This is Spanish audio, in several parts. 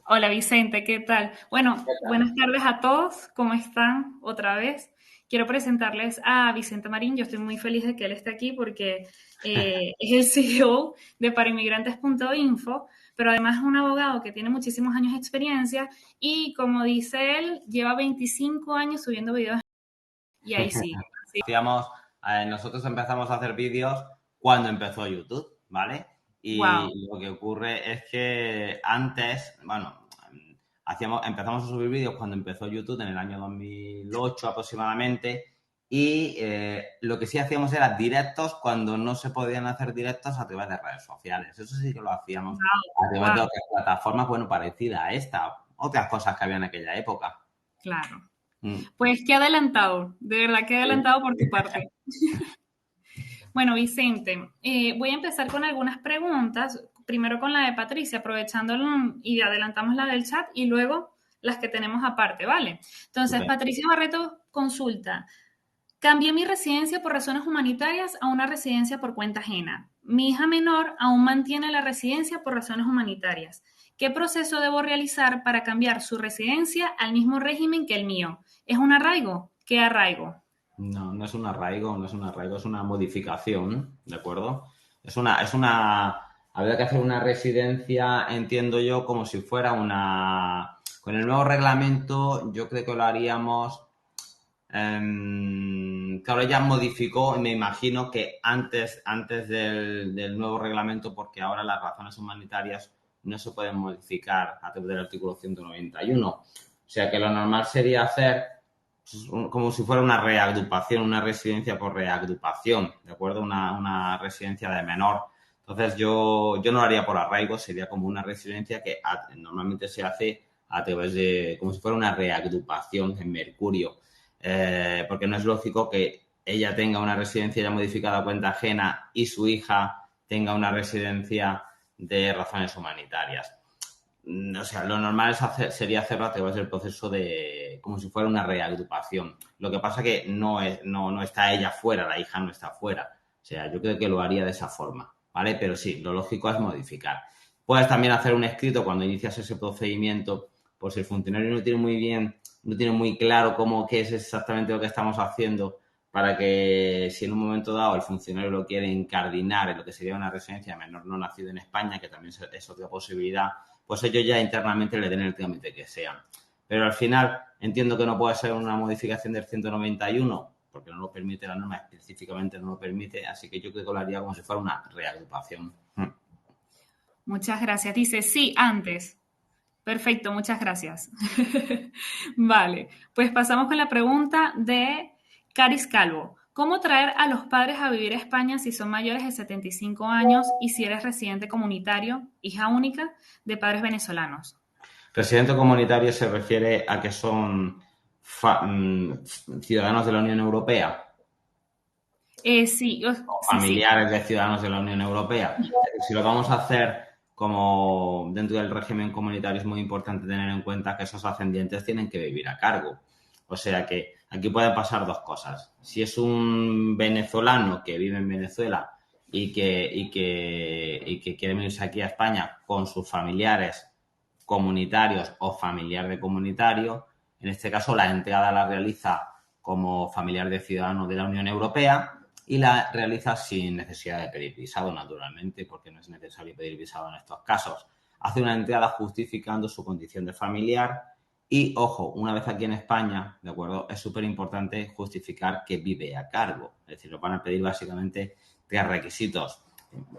Hola Vicente, ¿qué tal? Bueno, ¿Qué tal? buenas tardes a todos, ¿cómo están? Otra vez. Quiero presentarles a Vicente Marín, yo estoy muy feliz de que él esté aquí porque es el CEO de parainmigrantes.info, pero además es un abogado que tiene muchísimos años de experiencia y como dice él, lleva 25 años subiendo videos y ahí sigue. Hacíamos, nosotros empezamos a hacer vídeos cuando empezó YouTube, ¿vale? Wow. Y lo que ocurre es que antes, bueno, empezamos a subir vídeos cuando empezó YouTube en el año 2008 aproximadamente y lo que sí hacíamos era directos cuando no se podían hacer directos a través de redes sociales. Eso sí que lo hacíamos a través de Wow, otras plataformas, bueno, parecidas a esta, otras cosas que había en aquella época. claro. Mm. Pues qué adelantado, de verdad que Sí. adelantado por tu parte. Bueno, Vicente, voy a empezar con algunas preguntas, primero con la de Patricia, aprovechando y adelantamos la del chat y luego las que tenemos aparte, ¿vale? Entonces, Estupendo. Patricia Barreto consulta, cambié mi residencia por razones humanitarias a una residencia por cuenta ajena. Mi hija menor aún mantiene la residencia por razones humanitarias. ¿Qué proceso debo realizar para cambiar su residencia al mismo régimen que el mío? ¿Es un arraigo? ¿Qué arraigo? No, no es un arraigo, no es un arraigo, es una modificación, ¿de acuerdo? Habría que hacer una residencia, entiendo yo, como si fuera una. Con el nuevo reglamento, yo creo que lo haríamos. Claro, ella modificó, me imagino que antes del nuevo reglamento, porque ahora las razones humanitarias no se pueden modificar a través del artículo 191. O sea que lo normal sería hacer como si fuera una reagrupación, una residencia por reagrupación, ¿de acuerdo? Una residencia de menor. Entonces yo no lo haría por arraigo, sería como una residencia que normalmente se hace a través de, como si fuera una reagrupación en Mercurio. Porque no es lógico que ella tenga una residencia ya modificada a cuenta ajena y su hija tenga una residencia de razones humanitarias. O sea, lo normal sería hacerlo a través del proceso de como si fuera una reagrupación. Lo que pasa que no está ella fuera, la hija no está fuera. O sea, yo creo que lo haría de esa forma, ¿vale? Pero sí, lo lógico es modificar. Puedes también hacer un escrito cuando inicias ese procedimiento, por si el funcionario no tiene muy claro qué es exactamente lo que estamos haciendo, para que si en un momento dado el funcionario lo quiere incardinar en lo que sería una residencia de menor no nacido en España, que también es otra posibilidad, pues ellos ya internamente le den el trámite que sea. Pero al final entiendo que no puede ser una modificación del 191, porque no lo permite la norma, específicamente no lo permite, así que yo creo que lo haría como si fuera una reagrupación. Muchas gracias. Dice, sí, antes. Perfecto, muchas gracias. Vale, pues pasamos con la pregunta de Caris Calvo. ¿Cómo traer a los padres a vivir a España si son mayores de 75 años y si eres residente comunitario, hija única de padres venezolanos? Residente comunitario se refiere a que son ciudadanos de la Unión Europea Sí, sí, sí. familiares de ciudadanos de la Unión Europea. Si lo vamos a hacer como dentro del régimen comunitario, es muy importante tener en cuenta que esos ascendientes tienen que vivir a cargo. O sea que aquí pueden pasar dos cosas. Si es un venezolano que vive en Venezuela y que quiere venirse aquí a España con sus familiares comunitarios o familiar de comunitario, en este caso la entrada la realiza como familiar de ciudadano de la Unión Europea y la realiza sin necesidad de pedir visado, naturalmente, porque no es necesario pedir visado en estos casos. Hace una entrada justificando su condición de familiar y, ojo, una vez aquí en España, ¿de acuerdo? Es súper importante justificar que vive a cargo. Es decir, lo van a pedir básicamente tres requisitos.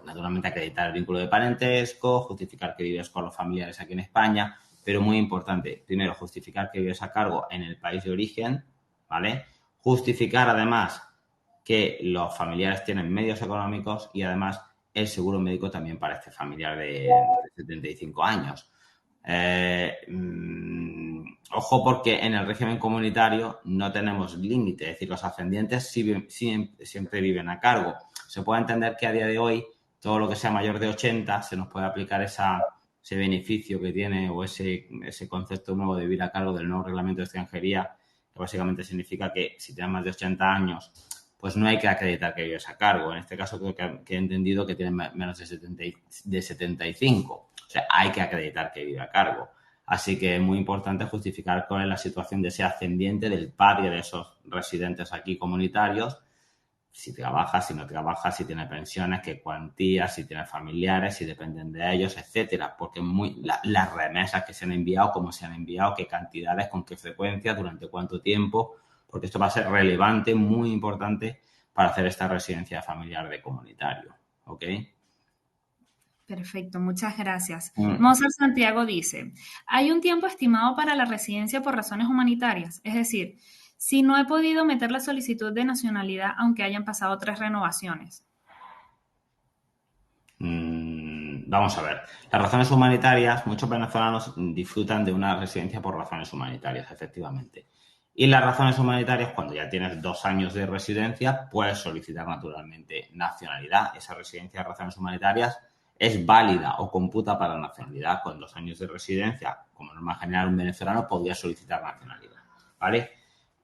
Naturalmente, acreditar el vínculo de parentesco, justificar que vives con los familiares aquí en España, pero muy importante, primero, justificar que vives a cargo en el país de origen, ¿vale? Justificar, además, que los familiares tienen medios económicos y además el seguro médico también para este familiar de 75 años. Ojo porque en el régimen comunitario no tenemos límite, es decir, los ascendientes siempre viven a cargo. Se puede entender que a día de hoy todo lo que sea mayor de 80 se nos puede aplicar ese beneficio que tiene o ese concepto nuevo de vivir a cargo del nuevo reglamento de extranjería, que básicamente significa que si tienes más de 80 años pues no hay que acreditar que vives a cargo. En este caso creo que he entendido que tienen menos de 75. O sea, hay que acreditar que vive a cargo. Así que es muy importante justificar cuál es la situación de ese ascendiente, del padre de esos residentes aquí comunitarios, si trabaja, si no trabaja, si tiene pensiones, qué cuantías, si tiene familiares, si dependen de ellos, etcétera. Porque las remesas que se han enviado, cómo se han enviado, qué cantidades, con qué frecuencia, durante cuánto tiempo, porque esto va a ser relevante, muy importante para hacer esta residencia familiar de comunitario. ¿Ok? Perfecto, muchas gracias. Mm. Mozart Santiago dice, hay un tiempo estimado para la residencia por razones humanitarias, es decir, si no he podido meter la solicitud de nacionalidad aunque hayan pasado 3 renovaciones. Vamos a ver. Las razones humanitarias, muchos venezolanos disfrutan de una residencia por razones humanitarias, efectivamente. Y las razones humanitarias, cuando ya tienes 2 años de residencia, puedes solicitar naturalmente nacionalidad. Esa residencia de razones humanitarias es válida o computa para la nacionalidad. Con 2 años de residencia, como norma general, un venezolano podría solicitar nacionalidad. ¿Vale?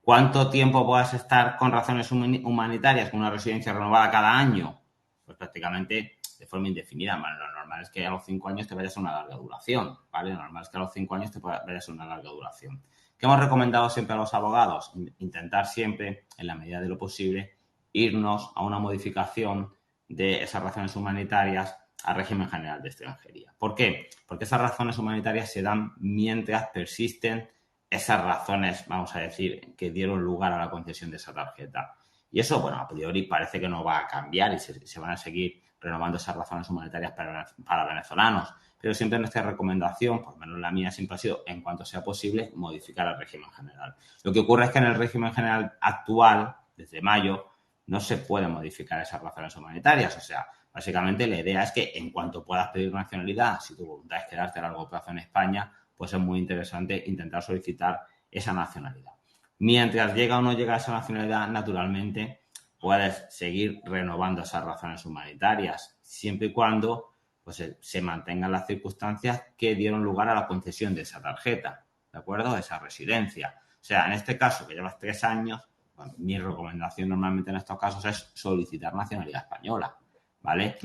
¿Cuánto tiempo puedas estar con razones humanitarias con una residencia renovada cada año? Pues prácticamente de forma indefinida. Lo normal es que a los 5 años te vayas a una larga duración, ¿vale? Lo normal es que a los 5 años te vayas a una larga duración. ¿Qué hemos recomendado siempre a los abogados? Intentar siempre, en la medida de lo posible, irnos a una modificación de esas razones humanitarias al régimen general de extranjería. ¿Por qué? Porque esas razones humanitarias se dan mientras persisten esas razones, vamos a decir, que dieron lugar a la concesión de esa tarjeta. Y eso, bueno, a priori parece que no va a cambiar y se van a seguir renovando esas razones humanitarias para venezolanos. Pero siempre nuestra recomendación, por lo menos la mía, siempre ha sido, en cuanto sea posible, modificar el régimen general. Lo que ocurre es que en el régimen general actual, desde mayo, no se pueden modificar esas razones humanitarias. O sea, básicamente la idea es que en cuanto puedas pedir nacionalidad, si tu voluntad es quedarte a largo plazo en España, pues es muy interesante intentar solicitar esa nacionalidad. Mientras llega o no llega esa nacionalidad, naturalmente puedes seguir renovando esas razones humanitarias, siempre y cuando pues, se mantengan las circunstancias que dieron lugar a la concesión de esa tarjeta, ¿de acuerdo? De esa residencia. O sea, en este caso, que llevas 3 años, bueno, mi recomendación normalmente en estos casos es solicitar nacionalidad española, ¿vale?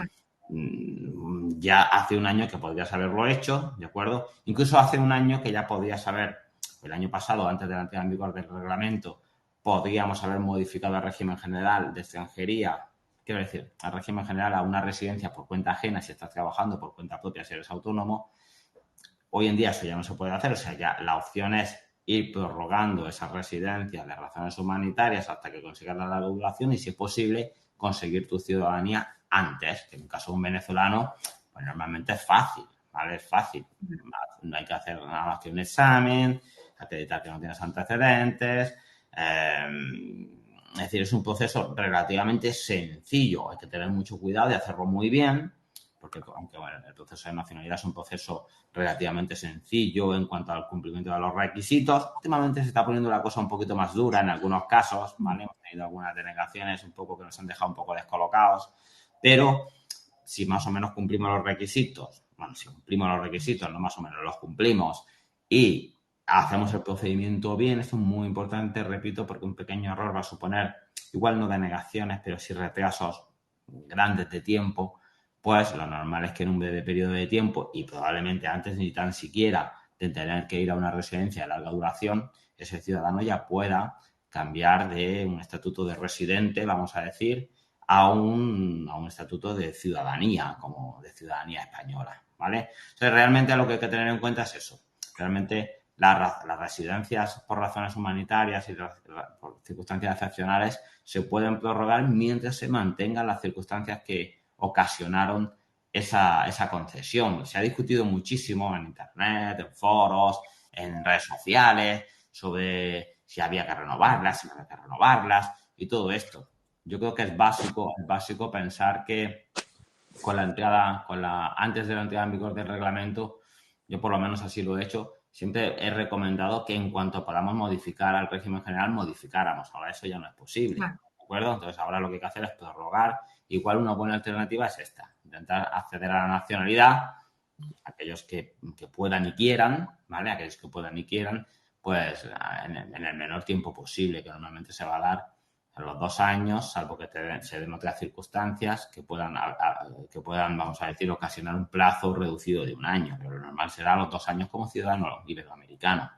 Ya hace un año que podrías haberlo hecho, ¿de acuerdo? Incluso hace un año que ya podrías haber, el año pasado, antes de la entrada en vigor del reglamento, podríamos haber modificado el régimen general de extranjería, quiero decir, al régimen general a una residencia por cuenta ajena si estás trabajando, por cuenta propia si eres autónomo. Hoy en día eso ya no se puede hacer, o sea, ya la opción es ir prorrogando esas residencias de razones humanitarias hasta que consigas la larga duración y, si es posible, conseguir tu ciudadanía antes, que en el caso de un venezolano, pues normalmente es fácil, ¿vale? Es fácil. No hay que hacer nada más que un examen, acreditar que no tienes antecedentes. Es decir, es un proceso relativamente sencillo. Hay que tener mucho cuidado de hacerlo muy bien, porque aunque bueno, el proceso de nacionalidad es un proceso relativamente sencillo en cuanto al cumplimiento de los requisitos. Últimamente se está poniendo la cosa un poquito más dura en algunos casos, ¿vale? Hemos tenido algunas denegaciones un poco que nos han dejado un poco descolocados, pero si más o menos cumplimos los requisitos, bueno, si cumplimos los requisitos, no más o menos los cumplimos y hacemos el procedimiento bien, esto es muy importante, repito, porque un pequeño error va a suponer, igual no denegaciones, pero sí retrasos grandes de tiempo, pues lo normal es que en un breve periodo de tiempo y probablemente antes ni tan siquiera de tener que ir a una residencia de larga duración, ese ciudadano ya pueda cambiar de un estatuto de residente, vamos a decir, a un estatuto de ciudadanía, como de ciudadanía española, ¿vale? Entonces, realmente lo que hay que tener en cuenta es eso. Realmente las residencias por razones humanitarias y por circunstancias excepcionales se pueden prorrogar mientras se mantengan las circunstancias que ocasionaron esa concesión. Se ha discutido muchísimo en internet, en foros, en redes sociales, sobre si había que renovarlas, si no había que renovarlas y todo esto. Yo creo que es básico pensar que antes de la entrada en vigor del reglamento, yo por lo menos así lo he hecho, siempre he recomendado que en cuanto podamos modificar al régimen general, modificáramos. Ahora eso ya no es posible, Claro. ¿de acuerdo? Entonces ahora lo que hay que hacer es prorrogar. Igual una buena alternativa es esta, intentar acceder a la nacionalidad, aquellos que puedan y quieran, ¿vale? Aquellos que puedan y quieran, pues en el menor tiempo posible, que normalmente se va a dar Pero los 2 años, salvo que se den otras circunstancias que puedan, vamos a decir, ocasionar un plazo reducido de 1 año. Pero lo normal será los 2 años como ciudadano iberoamericano.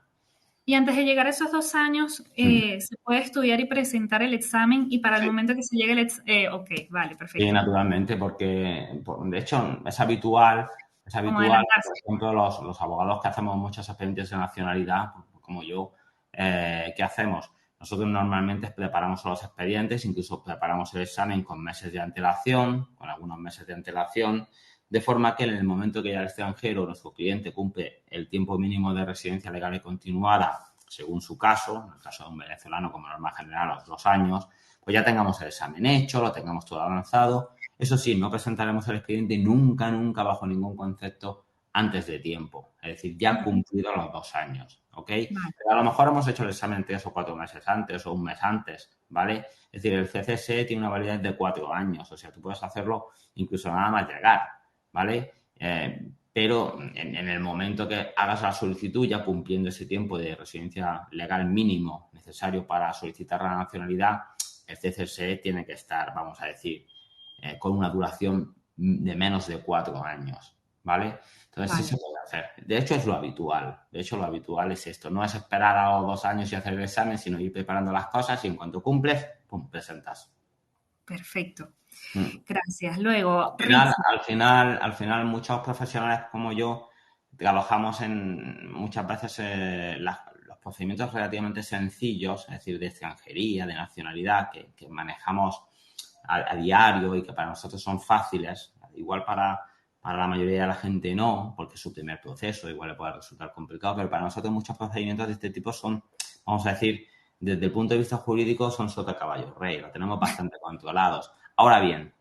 Y antes de llegar a esos 2 años, Mm. se puede estudiar y presentar el examen y para el Sí. momento que se llegue el ok, vale, Sí, perfecto. naturalmente, porque de hecho es Como habitual, por adelantarse. ejemplo, los abogados que hacemos muchos expedientes de nacionalidad, como yo, ¿qué hacemos? Nosotros normalmente preparamos los expedientes, incluso preparamos el examen con meses de antelación, con algunos meses de antelación, de forma que en el momento que ya el extranjero, nuestro cliente, cumple el tiempo mínimo de residencia legal y continuada, según su caso, en el caso de un venezolano como norma general, los 2 años, pues ya tengamos el examen hecho, lo tengamos todo avanzado. Eso sí, no presentaremos el expediente nunca, nunca bajo ningún concepto antes de tiempo. Es decir, ya Ujú, cumplidos los 2 años, ¿ok? vale, Pero a lo mejor hemos hecho el examen 3 o 4 meses antes o un mes antes, ¿vale? Es decir, el CCSE tiene una validez de 4 años, o sea, tú puedes hacerlo incluso nada más llegar, ¿vale? Pero en el momento que hagas la solicitud, ya cumpliendo ese tiempo de residencia legal mínimo necesario para solicitar la nacionalidad, el CCSE tiene que estar, vamos a decir, con una duración de menos de 4 años, ¿vale? Entonces sí se vale, puede hacer. De hecho, es lo habitual. De hecho, lo habitual es esto. No es esperar a los 2 años y hacer el examen, sino ir preparando las cosas y en cuanto cumples, pum, presentas. perfecto. Mm. Gracias. Luego, Final, Ritzy. al final, muchos profesionales como yo trabajamos en muchas veces los procedimientos relativamente sencillos, es decir, de extranjería, de nacionalidad, que manejamos a diario y que para nosotros son fáciles. Igual para la mayoría de la gente no, porque es su primer proceso, igual le puede resultar complicado, pero para nosotros muchos procedimientos de este tipo son, vamos a decir, desde el punto de vista jurídico, son sota caballo rey, lo tenemos bastante controlados. Ahora bien,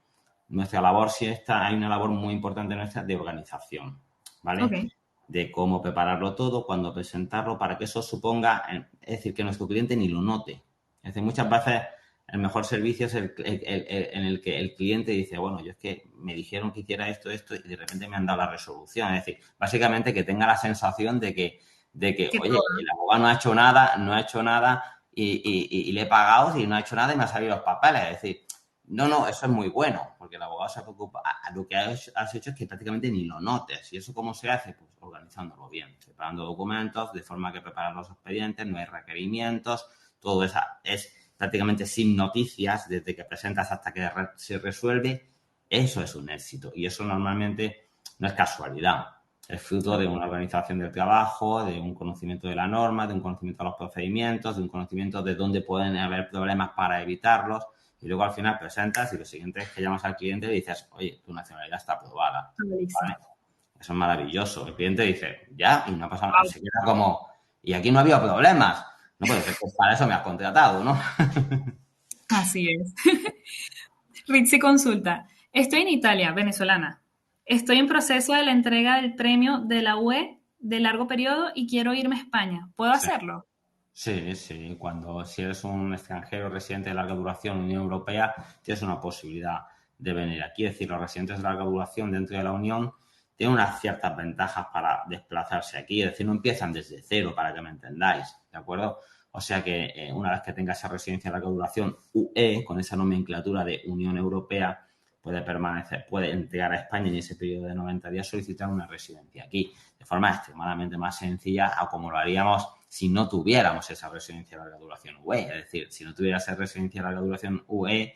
nuestra labor sí está, hay una labor muy importante nuestra de organización, Ok, ¿vale? De cómo prepararlo todo, cuándo presentarlo, para que eso suponga, es decir, que nuestro cliente ni lo note. Es decir, muchas veces el mejor servicio es en el que el cliente dice, bueno, yo es que me dijeron que hiciera esto, y de repente me han dado la resolución. Es decir, básicamente que tenga la sensación de que que oye, todo. el abogado no ha hecho nada y le he pagado y no ha hecho nada y me han salido los papeles. Es decir, no, eso es muy bueno, porque el abogado se preocupa. Lo que has hecho es que prácticamente ni lo notes. ¿Y eso cómo se hace? Pues organizándolo bien, preparando documentos, de forma que preparan los expedientes, no hay requerimientos, todo eso es prácticamente sin noticias, desde que presentas hasta que se resuelve. Eso es un éxito. Y eso normalmente no es casualidad. Es fruto de una organización del trabajo, de un conocimiento de la norma, de un conocimiento de los procedimientos, de un conocimiento de dónde pueden haber problemas para evitarlos. Y luego al final presentas y lo siguiente es que llamas al cliente y dices, oye, tu nacionalidad está aprobada. ¿Vale? Listo. Eso es maravilloso. El cliente dice, ya, y no ha pasado, Wow, se queda como, y aquí no ha habido problemas. No puede ser, pues para eso me has contratado, ¿no? así es. Ritzy consulta. Estoy en Italia, venezolana. Estoy en proceso de la entrega del premio de la UE de largo periodo y quiero irme a España. ¿Puedo Sí. hacerlo? Sí, sí. Si eres un extranjero residente de larga duración en la Unión Europea, tienes una posibilidad de venir aquí. Es decir, los residentes de larga duración dentro de la Unión tienen unas ciertas ventajas para desplazarse aquí. Es decir, no empiezan desde cero, para que me entendáis, ¿de acuerdo? O sea que una vez que tenga esa residencia de larga duración UE, con esa nomenclatura de Unión Europea, puede entregar a España en ese periodo de 90 días solicitar una residencia aquí, de forma extremadamente más sencilla a como lo haríamos si no tuviéramos esa residencia de larga duración UE. Es decir, si no tuviera esa residencia de larga duración UE,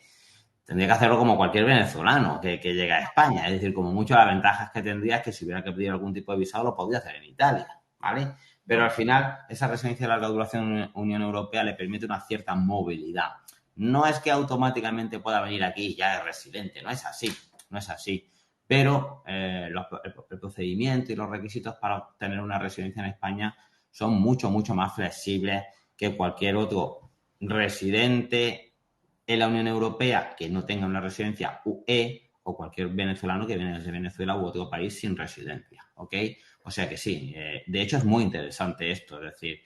tendría que hacerlo como cualquier venezolano que llega a España. Es decir, como mucho las ventajas que tendría es que si hubiera que pedir algún tipo de visado lo podría hacer en Italia, ¿vale? Pero al final, esa residencia de larga duración en Unión Europea le permite una cierta movilidad. No es que automáticamente pueda venir aquí y ya es residente, no es así, no es así. Pero el procedimiento y los requisitos para obtener una residencia en España son mucho, mucho más flexibles que cualquier otro residente en la Unión Europea que no tenga una residencia UE o cualquier venezolano que viene desde Venezuela u otro país sin residencia, ¿ok? O sea que sí, de hecho es muy interesante esto, es decir,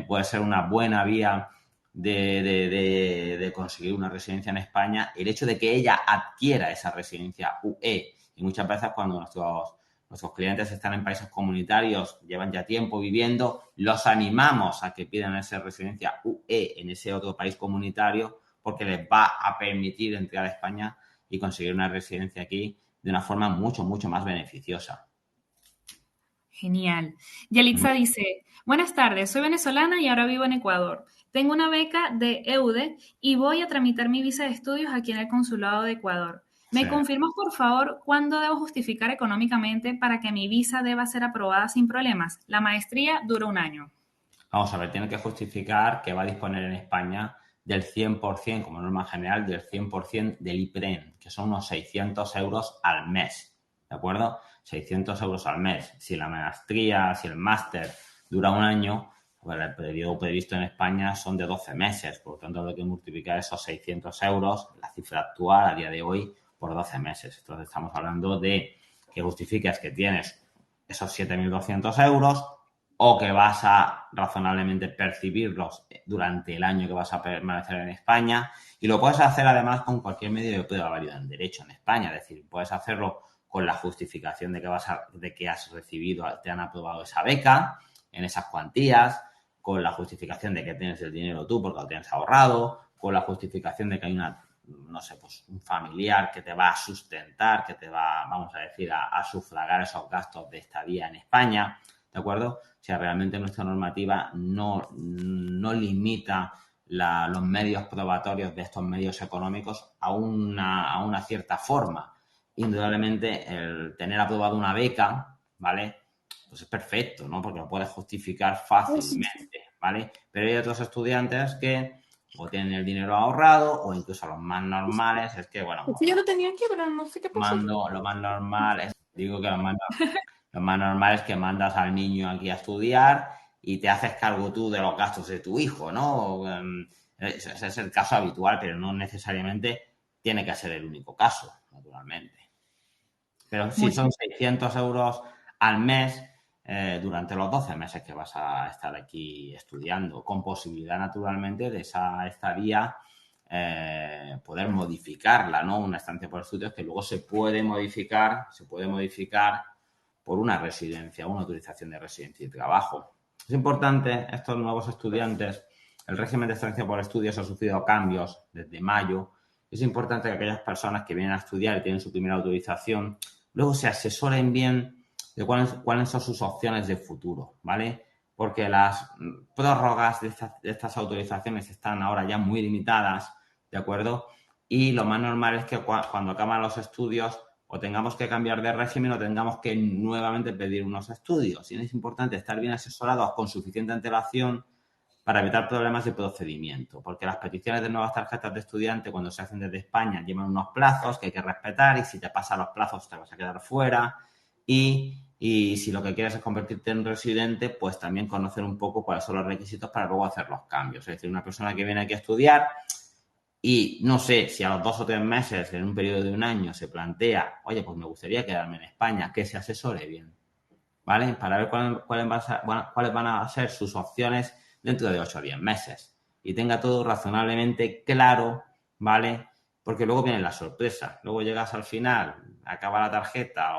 puede ser una buena vía de conseguir una residencia en España el hecho de que ella adquiera esa residencia UE. Y muchas veces cuando nuestros clientes están en países comunitarios, llevan ya tiempo viviendo, los animamos a que pidan esa residencia UE en ese otro país comunitario porque les va a permitir entrar a España y conseguir una residencia aquí de una forma mucho, mucho más beneficiosa. Genial. Yalitza dice, buenas tardes, soy venezolana y ahora vivo en Ecuador. Tengo una beca de EUDE y voy a tramitar mi visa de estudios aquí en el Consulado de Ecuador. Sí. ¿Me confirmas, por favor, cuándo debo justificar económicamente para que mi visa deba ser aprobada sin problemas? La maestría dura 1 año. Vamos a ver, tiene que justificar que va a disponer en España del 100%, como norma general, del 100% del IPREN, que son unos 600 euros al mes, ¿de acuerdo? 600 euros al mes. Si la maestría, si el máster dura 1 año, pues el periodo previsto en España son de 12 meses, por lo tanto hay que multiplicar esos 600 euros, la cifra actual a día de hoy, por 12 meses. Entonces estamos hablando de que justifiques que tienes esos 7.200 euros o que vas a razonablemente percibirlos durante el año que vas a permanecer en España, y lo puedes hacer además con cualquier medio de prueba válido en derecho en España, es decir, puedes hacerlo con la justificación de que has recibido, te han aprobado esa beca en esas cuantías, con la justificación de que tienes el dinero tú porque lo tienes ahorrado, con la justificación de que hay pues un familiar que te va a sustentar, que te va, vamos a decir, a sufragar esos gastos de estadía en España, ¿de acuerdo? O sea, realmente nuestra normativa no limita los medios probatorios de estos medios económicos a una cierta forma. Indudablemente, el tener aprobado una beca, ¿vale? Pues es perfecto, ¿no? Porque lo puedes justificar fácilmente, ¿vale? Pero hay otros estudiantes que o tienen el dinero ahorrado o incluso los más normales, es que, bueno, Sí, yo lo tenía aquí, pero no sé qué pasó. lo más normal es, digo que lo más normal es que mandas al niño aquí a estudiar y te haces cargo tú de los gastos de tu hijo, ¿no? Ese es el caso habitual, pero no necesariamente tiene que ser el único caso, naturalmente. Pero sí, son 600 euros al mes durante los 12 meses que vas a estar aquí estudiando, con posibilidad, naturalmente, de esa estadía poder modificarla, ¿no? Una estancia por estudios que luego se puede modificar por una residencia, una autorización de residencia y trabajo. Es importante, estos nuevos estudiantes, el régimen de estancia por estudios ha sufrido cambios desde mayo. Es importante que aquellas personas que vienen a estudiar y tienen su primera autorización, luego se asesoren bien de cuáles son sus opciones de futuro, ¿vale? Porque las prórrogas de estas autorizaciones están ahora ya muy limitadas, ¿de acuerdo? Y lo más normal es que cuando acaban los estudios o tengamos que cambiar de régimen o tengamos que nuevamente pedir unos estudios. Y es importante estar bien asesorados con suficiente antelación para evitar problemas de procedimiento, porque las peticiones de nuevas tarjetas de estudiante cuando se hacen desde España llevan unos plazos que hay que respetar y si te pasan los plazos te vas a quedar fuera y si lo que quieres es convertirte en residente, pues también conocer un poco cuáles son los requisitos para luego hacer los cambios. Es decir, una persona que viene aquí a estudiar y no sé si a los 2 o 3 meses, en un periodo de 1 año, se plantea, oye, pues me gustaría quedarme en España, que se asesore bien, ¿vale? Para ver cuáles van a ser sus opciones dentro de 8 o 10 meses. Y tenga todo razonablemente claro, ¿vale? Porque luego viene la sorpresa. Luego llegas al final, acaba la tarjeta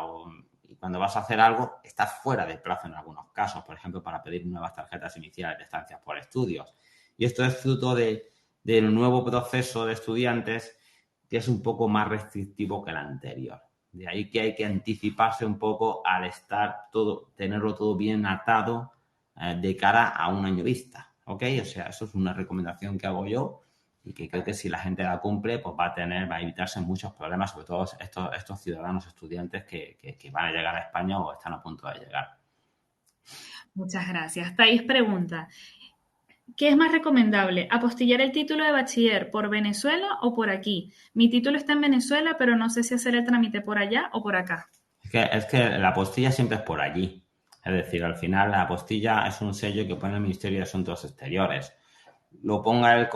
y cuando vas a hacer algo, estás fuera de plazo en algunos casos, por ejemplo, para pedir nuevas tarjetas iniciales de estancias por estudios. Y esto es fruto del nuevo proceso de estudiantes que es un poco más restrictivo que el anterior. De ahí que hay que anticiparse un poco al tenerlo todo bien atado de cara a 1 año vista, ¿ok? O sea, eso es una recomendación que hago yo y que creo que si la gente la cumple, pues va a evitarse muchos problemas, sobre todo estos ciudadanos estudiantes que van a llegar a España o están a punto de llegar. Muchas gracias. Thais pregunta, ¿qué es más recomendable? ¿Apostillar el título de bachiller por Venezuela o por aquí? Mi título está en Venezuela, pero no sé si hacer el trámite por allá o por acá. Es que la apostilla siempre es por allí. Es decir, al final la apostilla es un sello que pone el Ministerio de Asuntos Exteriores. Lo ponga el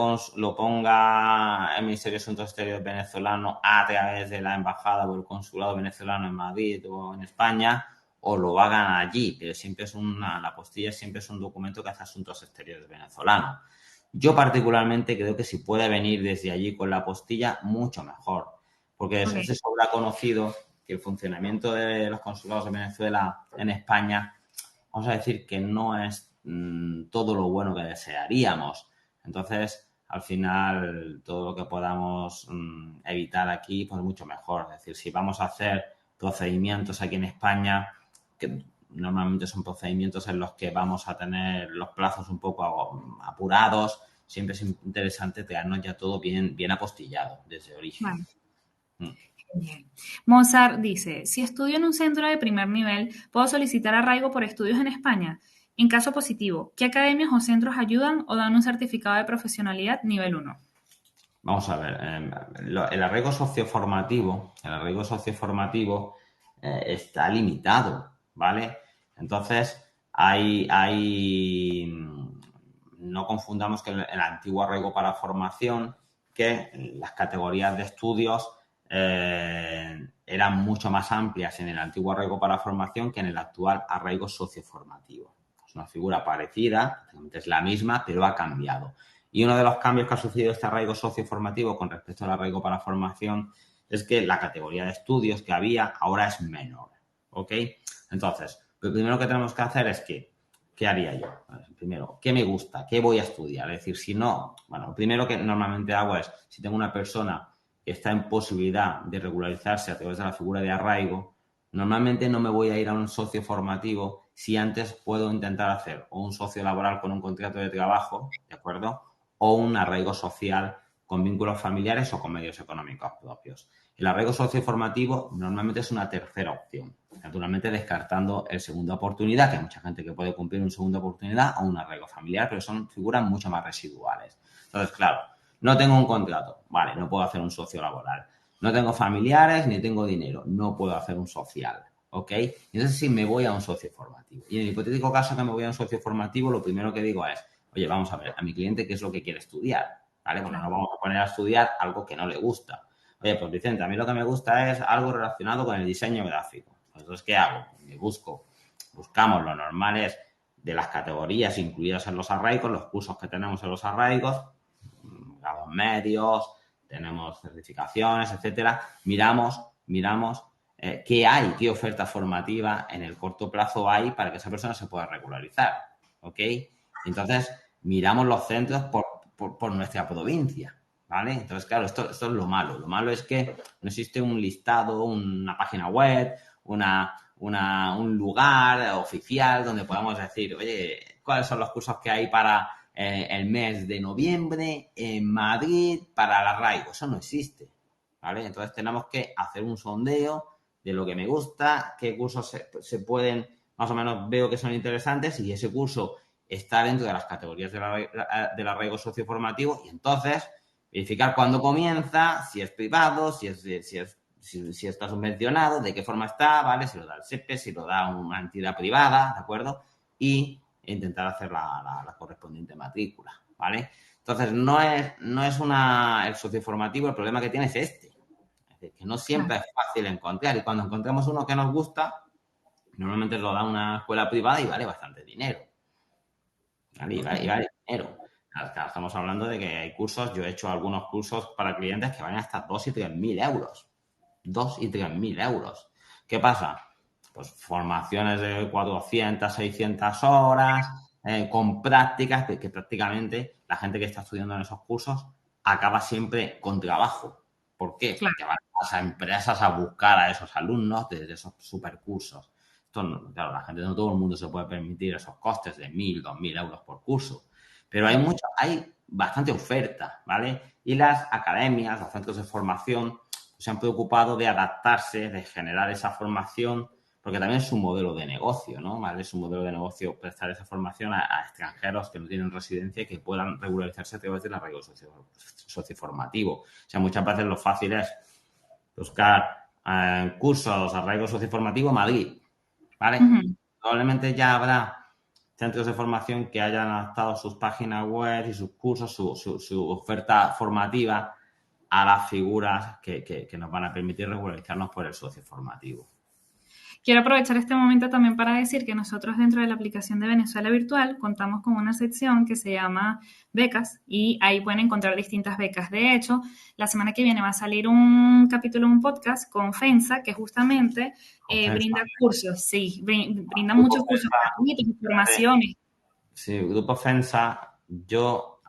Ministerio de Asuntos Exteriores venezolano a través de la embajada o el consulado venezolano en Madrid o en España, o lo hagan allí, pero la apostilla siempre es un documento que hace Asuntos Exteriores venezolano. Yo particularmente creo que si puede venir desde allí con la apostilla, mucho mejor, porque es de sobra conocido que el funcionamiento de los consulados de Venezuela en España, vamos a decir que no es todo lo bueno que desearíamos. Entonces, al final todo lo que podamos evitar aquí, pues mucho mejor. Es decir, si vamos a hacer procedimientos aquí en España, que normalmente son procedimientos en los que vamos a tener los plazos un poco apurados, siempre es interesante tenernos ya todo bien apostillado desde origen. Vale. Bien. Mozart dice, si estudio en un centro de primer nivel, ¿puedo solicitar arraigo por estudios en España? En caso positivo, ¿qué academias o centros ayudan o dan un certificado de profesionalidad nivel 1? Vamos a ver, el arraigo socioformativo está limitado, ¿vale? Entonces, no confundamos que el antiguo arraigo para formación, que las categorías de estudios eran mucho más amplias en el antiguo arraigo para formación que en el actual arraigo socioformativo. Es una figura parecida, es la misma, pero ha cambiado. Y uno de los cambios que ha sucedido este arraigo socioformativo con respecto al arraigo para formación es que la categoría de estudios que había ahora es menor, ¿ok? Entonces, lo primero que tenemos que hacer es que, ¿qué haría yo? Primero, ¿qué me gusta? ¿Qué voy a estudiar? Es decir, si no, bueno, lo primero que normalmente hago es, si tengo una persona que está en posibilidad de regularizarse a través de la figura de arraigo, normalmente no me voy a ir a un socio formativo si antes puedo intentar hacer o un socio laboral con un contrato de trabajo, ¿de acuerdo? O un arraigo social con vínculos familiares o con medios económicos propios. El arraigo socioformativo normalmente es una tercera opción, naturalmente descartando el segunda oportunidad, que hay mucha gente que puede cumplir una segunda oportunidad o un arraigo familiar, pero son figuras mucho más residuales. Entonces, claro, no tengo un contrato, vale, no puedo hacer un socio laboral. No tengo familiares ni tengo dinero, no puedo hacer un social, ¿ok? Entonces sí me voy a un socio formativo. Y en el hipotético caso que me voy a un socio formativo, lo primero que digo es, oye, vamos a ver, a mi cliente qué es lo que quiere estudiar, ¿vale? Porque no vamos a poner a estudiar algo que no le gusta. Oye, pues Vicente, a mí lo que me gusta es algo relacionado con el diseño gráfico. Entonces, ¿qué hago? Buscamos lo normal es de las categorías incluidas en los arraigos, los cursos que tenemos en los arraigos, grados medios, tenemos certificaciones, etcétera. Miramos qué hay, qué oferta formativa en el corto plazo hay para que esa persona se pueda regularizar, ¿ok? Entonces, miramos los centros por nuestra provincia, ¿vale? Entonces, claro, esto es lo malo. Lo malo es que no existe un listado, una página web, un lugar oficial donde podamos decir, oye, ¿cuáles son los cursos que hay para el mes de noviembre en Madrid para el arraigo? Eso no existe, ¿vale? Entonces tenemos que hacer un sondeo de lo que me gusta, qué cursos se pueden, más o menos veo que son interesantes y ese curso está dentro de las categorías del arraigo socioformativo y entonces verificar cuándo comienza, si es privado, si está subvencionado, de qué forma está, ¿vale? Si lo da el SEPE, si lo da una entidad privada, ¿de acuerdo? Y intentar hacer la correspondiente matrícula, ¿vale? Entonces, no es el socioformativo, el problema que tiene es este. Es decir, que no siempre es fácil encontrar y cuando encontramos uno que nos gusta, normalmente lo da una escuela privada y vale bastante dinero. ¿Vale? Y vale dinero. Estamos hablando de que hay cursos, yo he hecho algunos cursos para clientes que valen hasta 2 y 3.000 euros. 2 y 3.000 euros. ¿Qué pasa? Pues formaciones de 400, 600 horas, con prácticas, que prácticamente la gente que está estudiando en esos cursos acaba siempre con trabajo. ¿Por qué? Claro. Porque van las empresas a buscar a esos alumnos de esos supercursos. Esto no, claro, la gente, no todo el mundo se puede permitir esos costes de 1.000, 2.000 euros por curso. Pero hay bastante oferta, ¿vale? Y las academias, los centros de formación, se han preocupado de adaptarse, de generar esa formación, porque también es un modelo de negocio, ¿no? ¿Vale? Es un modelo de negocio prestar esa formación a extranjeros que no tienen residencia y que puedan regularizarse a través del arraigo socioformativo. O sea, muchas veces lo fácil es buscar cursos, arraigo socioformativo Madrid, ¿vale? Probablemente ya habrá centros de formación que hayan adaptado sus páginas web y sus cursos, su oferta formativa a las figuras que nos van a permitir regularizarnos por el socio formativo. Quiero aprovechar este momento también para decir que nosotros dentro de la aplicación de Venezuela Virtual contamos con una sección que se llama becas y ahí pueden encontrar distintas becas. De hecho, la semana que viene va a salir un capítulo, un podcast con FENSA que justamente brinda cursos, sí, brinda muchos cursos gratuitos, informaciones. Sí, Grupo FENSA, yo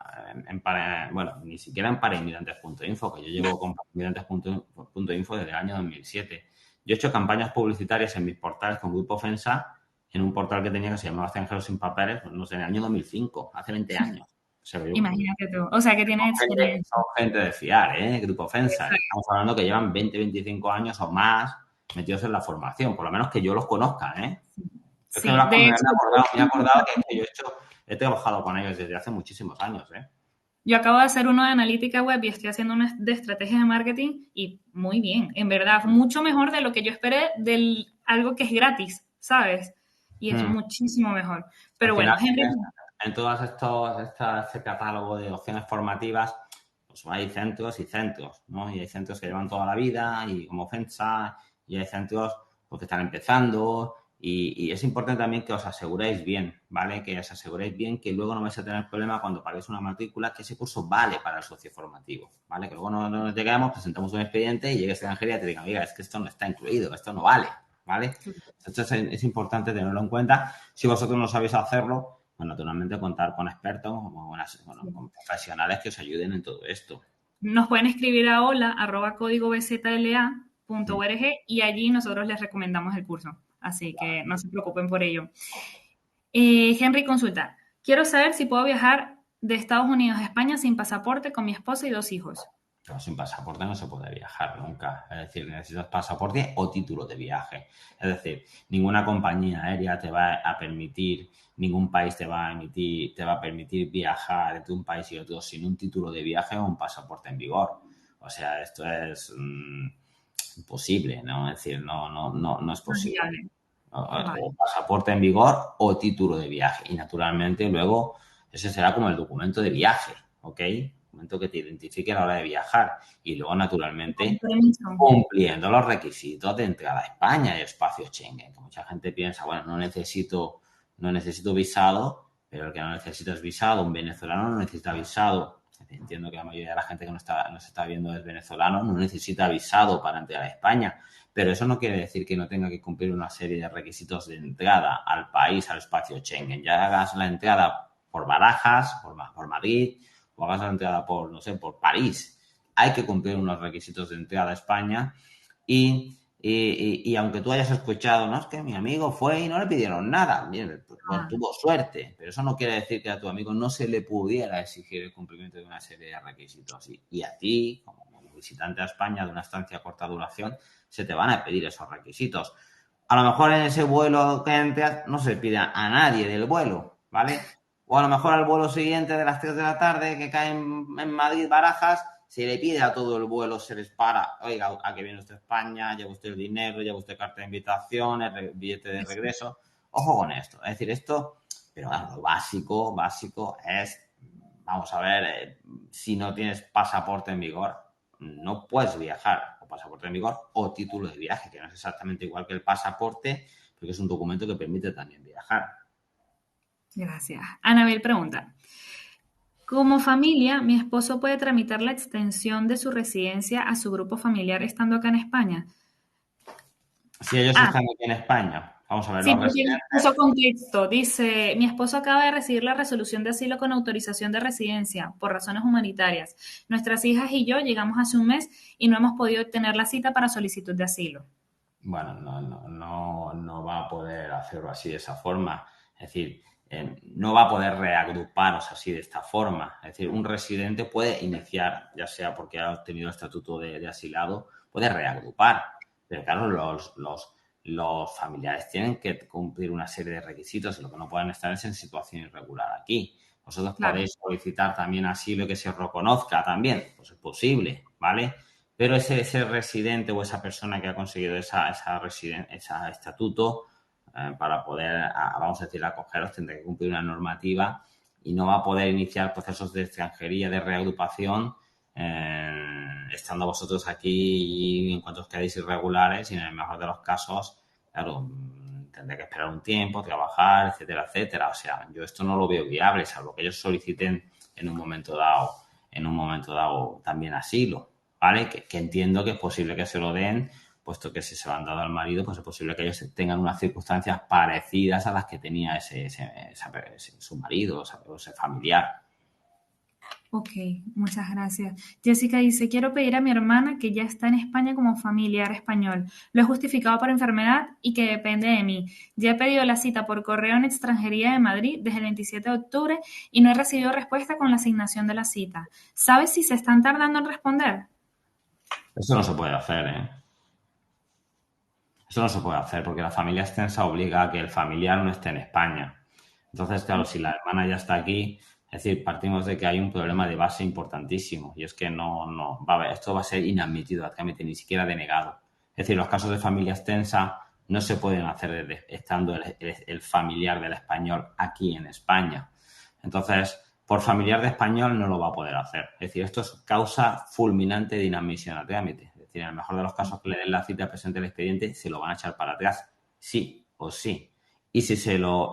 bueno, ni siquiera en parainmigrantes.info, que yo llevo con parainmigrantes.info desde el año 2007. Yo he hecho campañas publicitarias en mis portales con Grupo FENSA, en un portal que tenía que se llamaba Extranjeros sin Papeles, pues, no sé, en el año 2005, hace 20 años. O sea, Imagínate tú. O sea, que tienes experiencia. son gente de fiar, ¿eh? Grupo FENSA. Exacto. Estamos hablando que llevan 20, 25 años o más metidos en la formación, por lo menos que yo los conozca, ¿eh? Es que Sí, de hecho, me he acordado que yo he trabajado con ellos desde hace muchísimos años, ¿eh? yo acabo de hacer uno de analítica web y estoy haciendo uno de estrategias de marketing y muy bien, en verdad, mucho mejor de lo que yo esperé de algo que es gratis, ¿sabes? Y es muchísimo mejor. Pero Al bueno, final, Henry, en todos este catálogo de opciones formativas, pues hay centros y centros, ¿no? Y hay centros que llevan toda la vida, y como FENSA, y hay centros pues, que están empezando, y es importante también que os aseguréis bien, ¿vale? Que os aseguréis bien que luego no vais a tener problema cuando paguéis una matrícula, que ese curso vale para el socio formativo, ¿vale? Que luego no nos llegamos, presentamos un expediente y llegue extranjería y te digan, oiga, es que esto no está incluido, esto no vale, ¿vale? Entonces es importante tenerlo en cuenta. Si vosotros no sabéis hacerlo, pues naturalmente contar con expertos con profesionales que os ayuden en todo esto. nos pueden escribir a hola@códigobzla.org y allí nosotros les recomendamos el curso. Así que no se preocupen por ello. Henry, consulta. Quiero saber si puedo viajar de Estados Unidos a España sin pasaporte con mi esposa y 2 hijos. Pero sin pasaporte no se puede viajar nunca. Es decir, necesitas pasaporte o título de viaje. Es decir, ninguna compañía aérea te va a permitir, ningún país te va a permitir viajar de un país y otro sin un título de viaje o un pasaporte en vigor. O sea, esto es imposible, ¿no? Es decir, no es posible. O pasaporte en vigor o título de viaje. Y naturalmente luego ese será como el documento de viaje, ¿ok? Documento que te identifique a la hora de viajar. Y luego, naturalmente, cumpliendo los requisitos de entrada a España y espacio Schengen. Que mucha gente piensa, bueno, no necesito visado, pero el que no necesita es visado. Un venezolano no necesita visado. Entiendo que la mayoría de la gente que nos está viendo es venezolano, no necesita visado para entrar a España. Pero eso no quiere decir que no tenga que cumplir una serie de requisitos de entrada al país, al espacio Schengen. Ya hagas la entrada por Barajas, por Madrid, o hagas la entrada por, no sé, por París. Hay que cumplir unos requisitos de entrada a España y aunque tú hayas escuchado, no, es que mi amigo fue y no le pidieron nada, bien, pues, tuvo suerte, pero eso no quiere decir que a tu amigo no se le pudiera exigir el cumplimiento de una serie de requisitos. Y a ti, como visitante a España de una estancia a corta duración, se te van a pedir esos requisitos. A lo mejor en ese vuelo que entras no se pide a nadie del vuelo, ¿vale? O a lo mejor al vuelo siguiente de las 3 de la tarde que cae en Madrid, Barajas, se le pide a todo el vuelo, se les para, oiga, ¿a qué viene usted a España? ¿Lleva usted el dinero? ¿Lleva usted carta de invitación? ¿El billete de regreso? Ojo con esto. Es decir, esto, pero bueno, lo básico es, vamos a ver, si no tienes pasaporte en vigor, no puedes viajar, o pasaporte en vigor o título de viaje, que no es exactamente igual que el pasaporte, porque es un documento que permite también viajar. Gracias. Anabel pregunta. Como familia, mi esposo puede tramitar la extensión de su residencia a su grupo familiar estando acá en España. Si ellos están aquí en España, vamos a ver, Sí, los porque residentes. puso contexto. Dice, mi esposo acaba de recibir la resolución de asilo con autorización de residencia por razones humanitarias. Nuestras hijas y yo llegamos hace un mes y no hemos podido obtener la cita para solicitud de asilo. Bueno, no va a poder hacerlo así de esa forma. Es decir, no va a poder reagruparos así de esta forma. Es decir, un residente puede iniciar, ya sea porque ha obtenido el estatuto de asilado, puede reagrupar. Pero claro, los familiares tienen que cumplir una serie de requisitos y lo que no pueden estar es en situación irregular aquí. Vosotros podéis solicitar también asilo y que se reconozca también. Pues es posible, ¿vale? Pero ese residente o esa persona que ha conseguido ese estatuto para poder, vamos a decir, acogeros, tendrá que cumplir una normativa y no va a poder iniciar procesos de extranjería, de reagrupación, estando vosotros aquí y en cuanto os quedéis irregulares y en el mejor de los casos, claro, tendré que esperar un tiempo, trabajar, etcétera, etcétera. O sea, yo esto no lo veo viable, salvo que ellos soliciten en un momento dado también asilo. ¿Vale? Que entiendo que es posible que se lo den, puesto que si se lo han dado al marido, pues es posible que ellos tengan unas circunstancias parecidas a las que tenía su marido, o ese familiar. Ok, muchas gracias. Jessica dice, quiero pedir a mi hermana que ya está en España como familiar español. Lo he justificado por enfermedad y que depende de mí. Ya he pedido la cita por correo en Extranjería de Madrid desde el 27 de octubre y no he recibido respuesta con la asignación de la cita. ¿Sabes si se están tardando en responder? Eso no se puede hacer, ¿eh? Eso no se puede hacer porque la familia extensa obliga a que el familiar no esté en España. Entonces, claro, si la hermana ya está aquí, es decir, partimos de que hay un problema de base importantísimo y es que no, va a ver, esto va a ser inadmitido a trámite, ni siquiera denegado. Es decir, los casos de familia extensa no se pueden hacer estando el familiar del español aquí en España. Entonces, por familiar de español no lo va a poder hacer. Es decir, esto es causa fulminante de inadmisión a trámite. Es decir, en el mejor de los casos que le den la cita presente el expediente, se lo van a echar para atrás, sí o sí. Y si se lo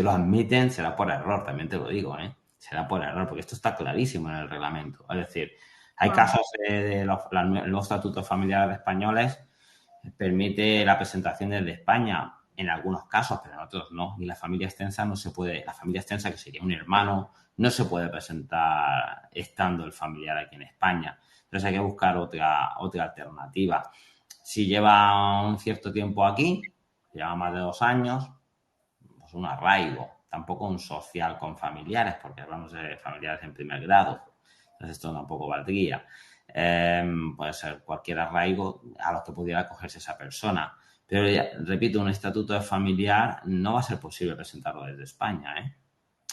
admiten, será por error, también te lo digo, ¿eh? Será por error, porque esto está clarísimo en el reglamento. Es decir, hay Wow. casos el nuevo Estatuto Familiar de Españoles permite la presentación desde España en algunos casos, pero en otros no. Y la familia extensa no se puede, la familia extensa, que sería un hermano, no se puede presentar estando el familiar aquí en España. Entonces hay que buscar otra alternativa. Si lleva un cierto tiempo aquí, lleva más de 2 años, pues un arraigo, tampoco un social con familiares, porque hablamos de familiares en primer grado. Entonces esto tampoco valdría. Puede ser cualquier arraigo a los que pudiera acogerse esa persona. Pero ya, repito, un estatuto de familiar no va a ser posible presentarlo desde España, ¿eh?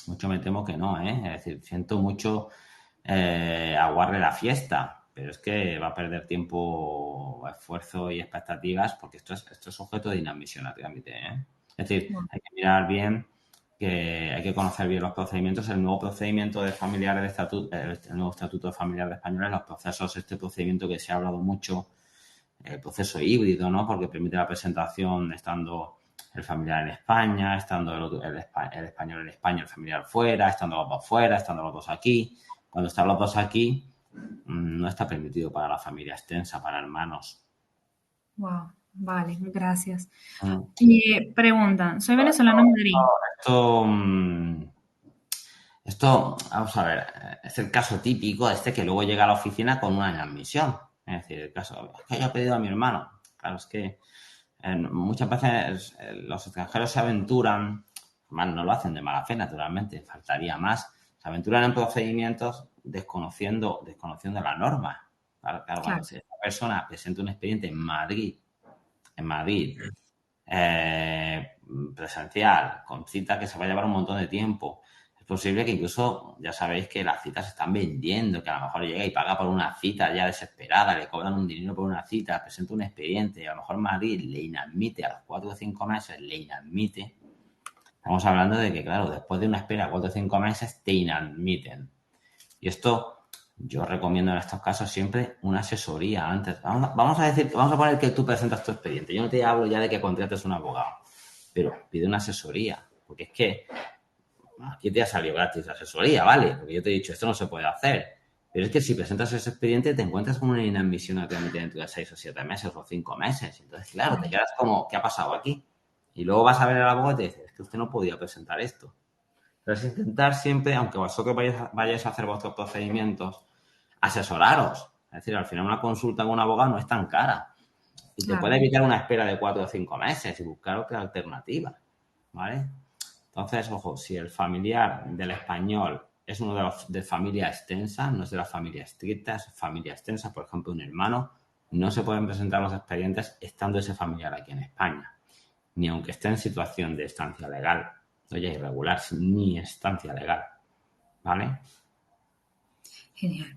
Mucho me temo que no, ¿eh? Es decir, siento mucho aguarle la fiesta, pero es que va a perder tiempo, esfuerzo y expectativas porque esto es objeto de inadmisión a trámite, ¿eh? Es decir, Wow. hay que mirar bien, que hay que conocer bien los procedimientos. El nuevo procedimiento de familiares de estatuto, el nuevo estatuto de familiar de españoles, los procesos, este procedimiento que se ha hablado mucho, el proceso híbrido, ¿no? Porque permite la presentación estando el familiar en España, estando el español en España, el familiar fuera, estando los dos fuera, estando los dos aquí. Cuando están los dos aquí, no está permitido para la familia extensa, para hermanos. Wow. Vale, gracias. Mm. Y preguntan, soy venezolano en Madrid. Esto, esto, vamos a ver, es el caso típico este que luego llega a la oficina con una inadmisión. Es decir, el caso, es que yo he pedido a mi hermano. Claro, es que muchas veces los extranjeros se aventuran, más no lo hacen de mala fe, naturalmente, faltaría más, se aventuran en procedimientos desconociendo la norma. Claro, cuando Claro, esa persona presenta un expediente en Madrid, presencial, con cita que se va a llevar un montón de tiempo. Es posible que incluso, ya sabéis que las citas se están vendiendo, que a lo mejor llega y paga por una cita ya desesperada, le cobran un dinero por una cita, presenta un expediente y a lo mejor Madrid le inadmite a los 4 o 5 meses, le inadmite. Estamos hablando de que, claro, después de una espera de 4 o 5 meses te inadmiten. Y esto yo recomiendo en estos casos siempre una asesoría antes. Vamos a poner que tú presentas tu expediente. Yo no te hablo ya de que contrates un abogado, pero pide una asesoría, porque es que aquí te ha salido gratis la asesoría, ¿vale? Porque yo te he dicho, esto no se puede hacer. Pero es que si presentas ese expediente te encuentras con una inadmisión a trámite dentro de 6 o 7 meses o 5 meses. Entonces, claro, te quedas como, ¿qué ha pasado aquí? Y luego vas a ver al abogado y te dices, es que usted no podía presentar esto. Entonces, intentar siempre, aunque vosotros vayáis a hacer vuestros procedimientos, asesoraros. Es decir, al final una consulta con un abogado no es tan cara y te claro. puede evitar una espera de 4 o 5 meses y buscar otra alternativa, ¿vale? Entonces, ojo, si el familiar del español es uno de familia extensa, no es de la familia estricta, es familia extensa, por ejemplo, un hermano, no se pueden presentar los expedientes estando ese familiar aquí en España, ni aunque esté en situación de estancia legal, no ya irregular, ni estancia legal, ¿vale? Genial.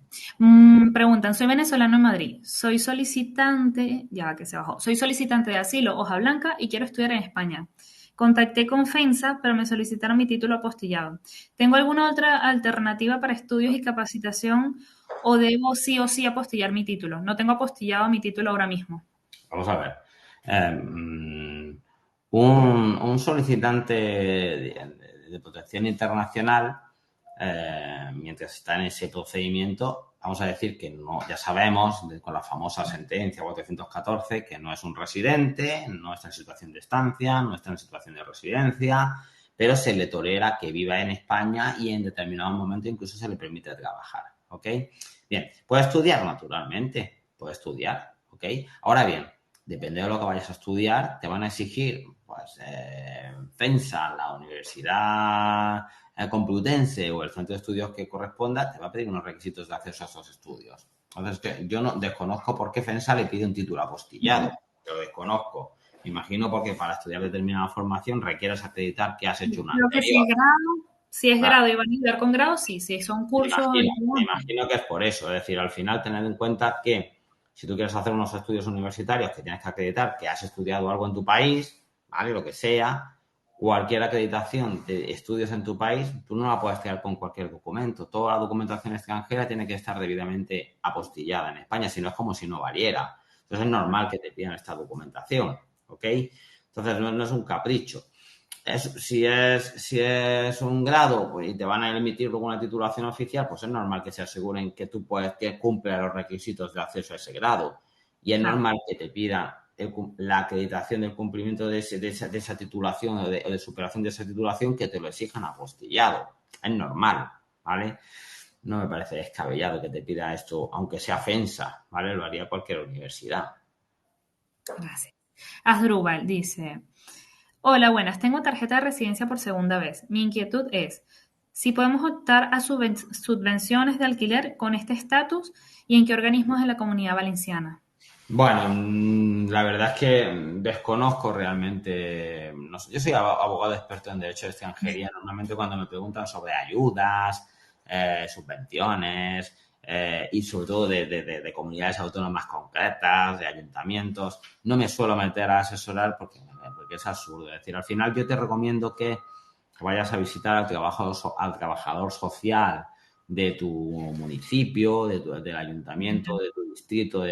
Preguntan, soy venezolano en Madrid. Soy solicitante, ya va que se bajó. Soy solicitante de asilo, hoja blanca, y quiero estudiar en España. Contacté con FENSA, pero me solicitaron mi título apostillado. ¿Tengo alguna otra alternativa para estudios y capacitación o debo sí o sí apostillar mi título? No tengo apostillado mi título ahora mismo. Vamos a ver. Un solicitante de protección internacional, mientras está en ese procedimiento, vamos a decir que no, ya sabemos, con la famosa sentencia 414, que no es un residente, no está en situación de estancia, no está en situación de residencia, pero se le tolera que viva en España y en determinado momento incluso se le permite trabajar, ¿ok? Bien, puede estudiar naturalmente, puede estudiar, ¿ok? Ahora bien, depende de lo que vayas a estudiar, te van a exigir, pues, FENSA, la Universidad Complutense o el centro de estudios que corresponda, te va a pedir unos requisitos de acceso a esos estudios. Entonces, yo no desconozco por qué FENSA le pide un título apostillado, lo desconozco. Me imagino porque para estudiar determinada formación requieres acreditar que has hecho una Creo que anterior. si es ¿Vale? grado y van a ayudar con grado, sí, si son cursos. Me imagino que es por eso. Es decir, al final tened en cuenta que si tú quieres hacer unos estudios universitarios que tienes que acreditar que has estudiado algo en tu país, ¿vale? Lo que sea, cualquier acreditación de estudios en tu país, tú no la puedes crear con cualquier documento. Toda la documentación extranjera tiene que estar debidamente apostillada en España, si no es como si no valiera. Entonces es normal que te pidan esta documentación, ¿ok? Entonces no es un capricho. Si es un grado pues, y te van a emitir luego una titulación oficial, pues es normal que se aseguren que tú que cumple los requisitos de acceso a ese grado. Y es normal que te pidan la acreditación del cumplimiento de esa titulación o de superación de esa titulación, que te lo exijan apostillado. Es normal, ¿vale? No me parece descabellado que te pida esto, aunque sea FENSA, ¿vale? Lo haría cualquier universidad. Gracias. Asdrúbal dice: hola, buenas. Tengo tarjeta de residencia por segunda vez. Mi inquietud es si podemos optar a subvenciones de alquiler con este estatus y en qué organismos de la Comunidad Valenciana. Bueno, la verdad es que desconozco realmente. No sé, yo soy abogado experto en derecho de extranjería. Normalmente cuando me preguntan sobre ayudas, subvenciones y sobre todo de comunidades autónomas concretas, de ayuntamientos, no me suelo meter a asesorar porque es absurdo. Es decir, al final yo te recomiendo que vayas a visitar al trabajador social de tu municipio, del ayuntamiento, de tu distrito,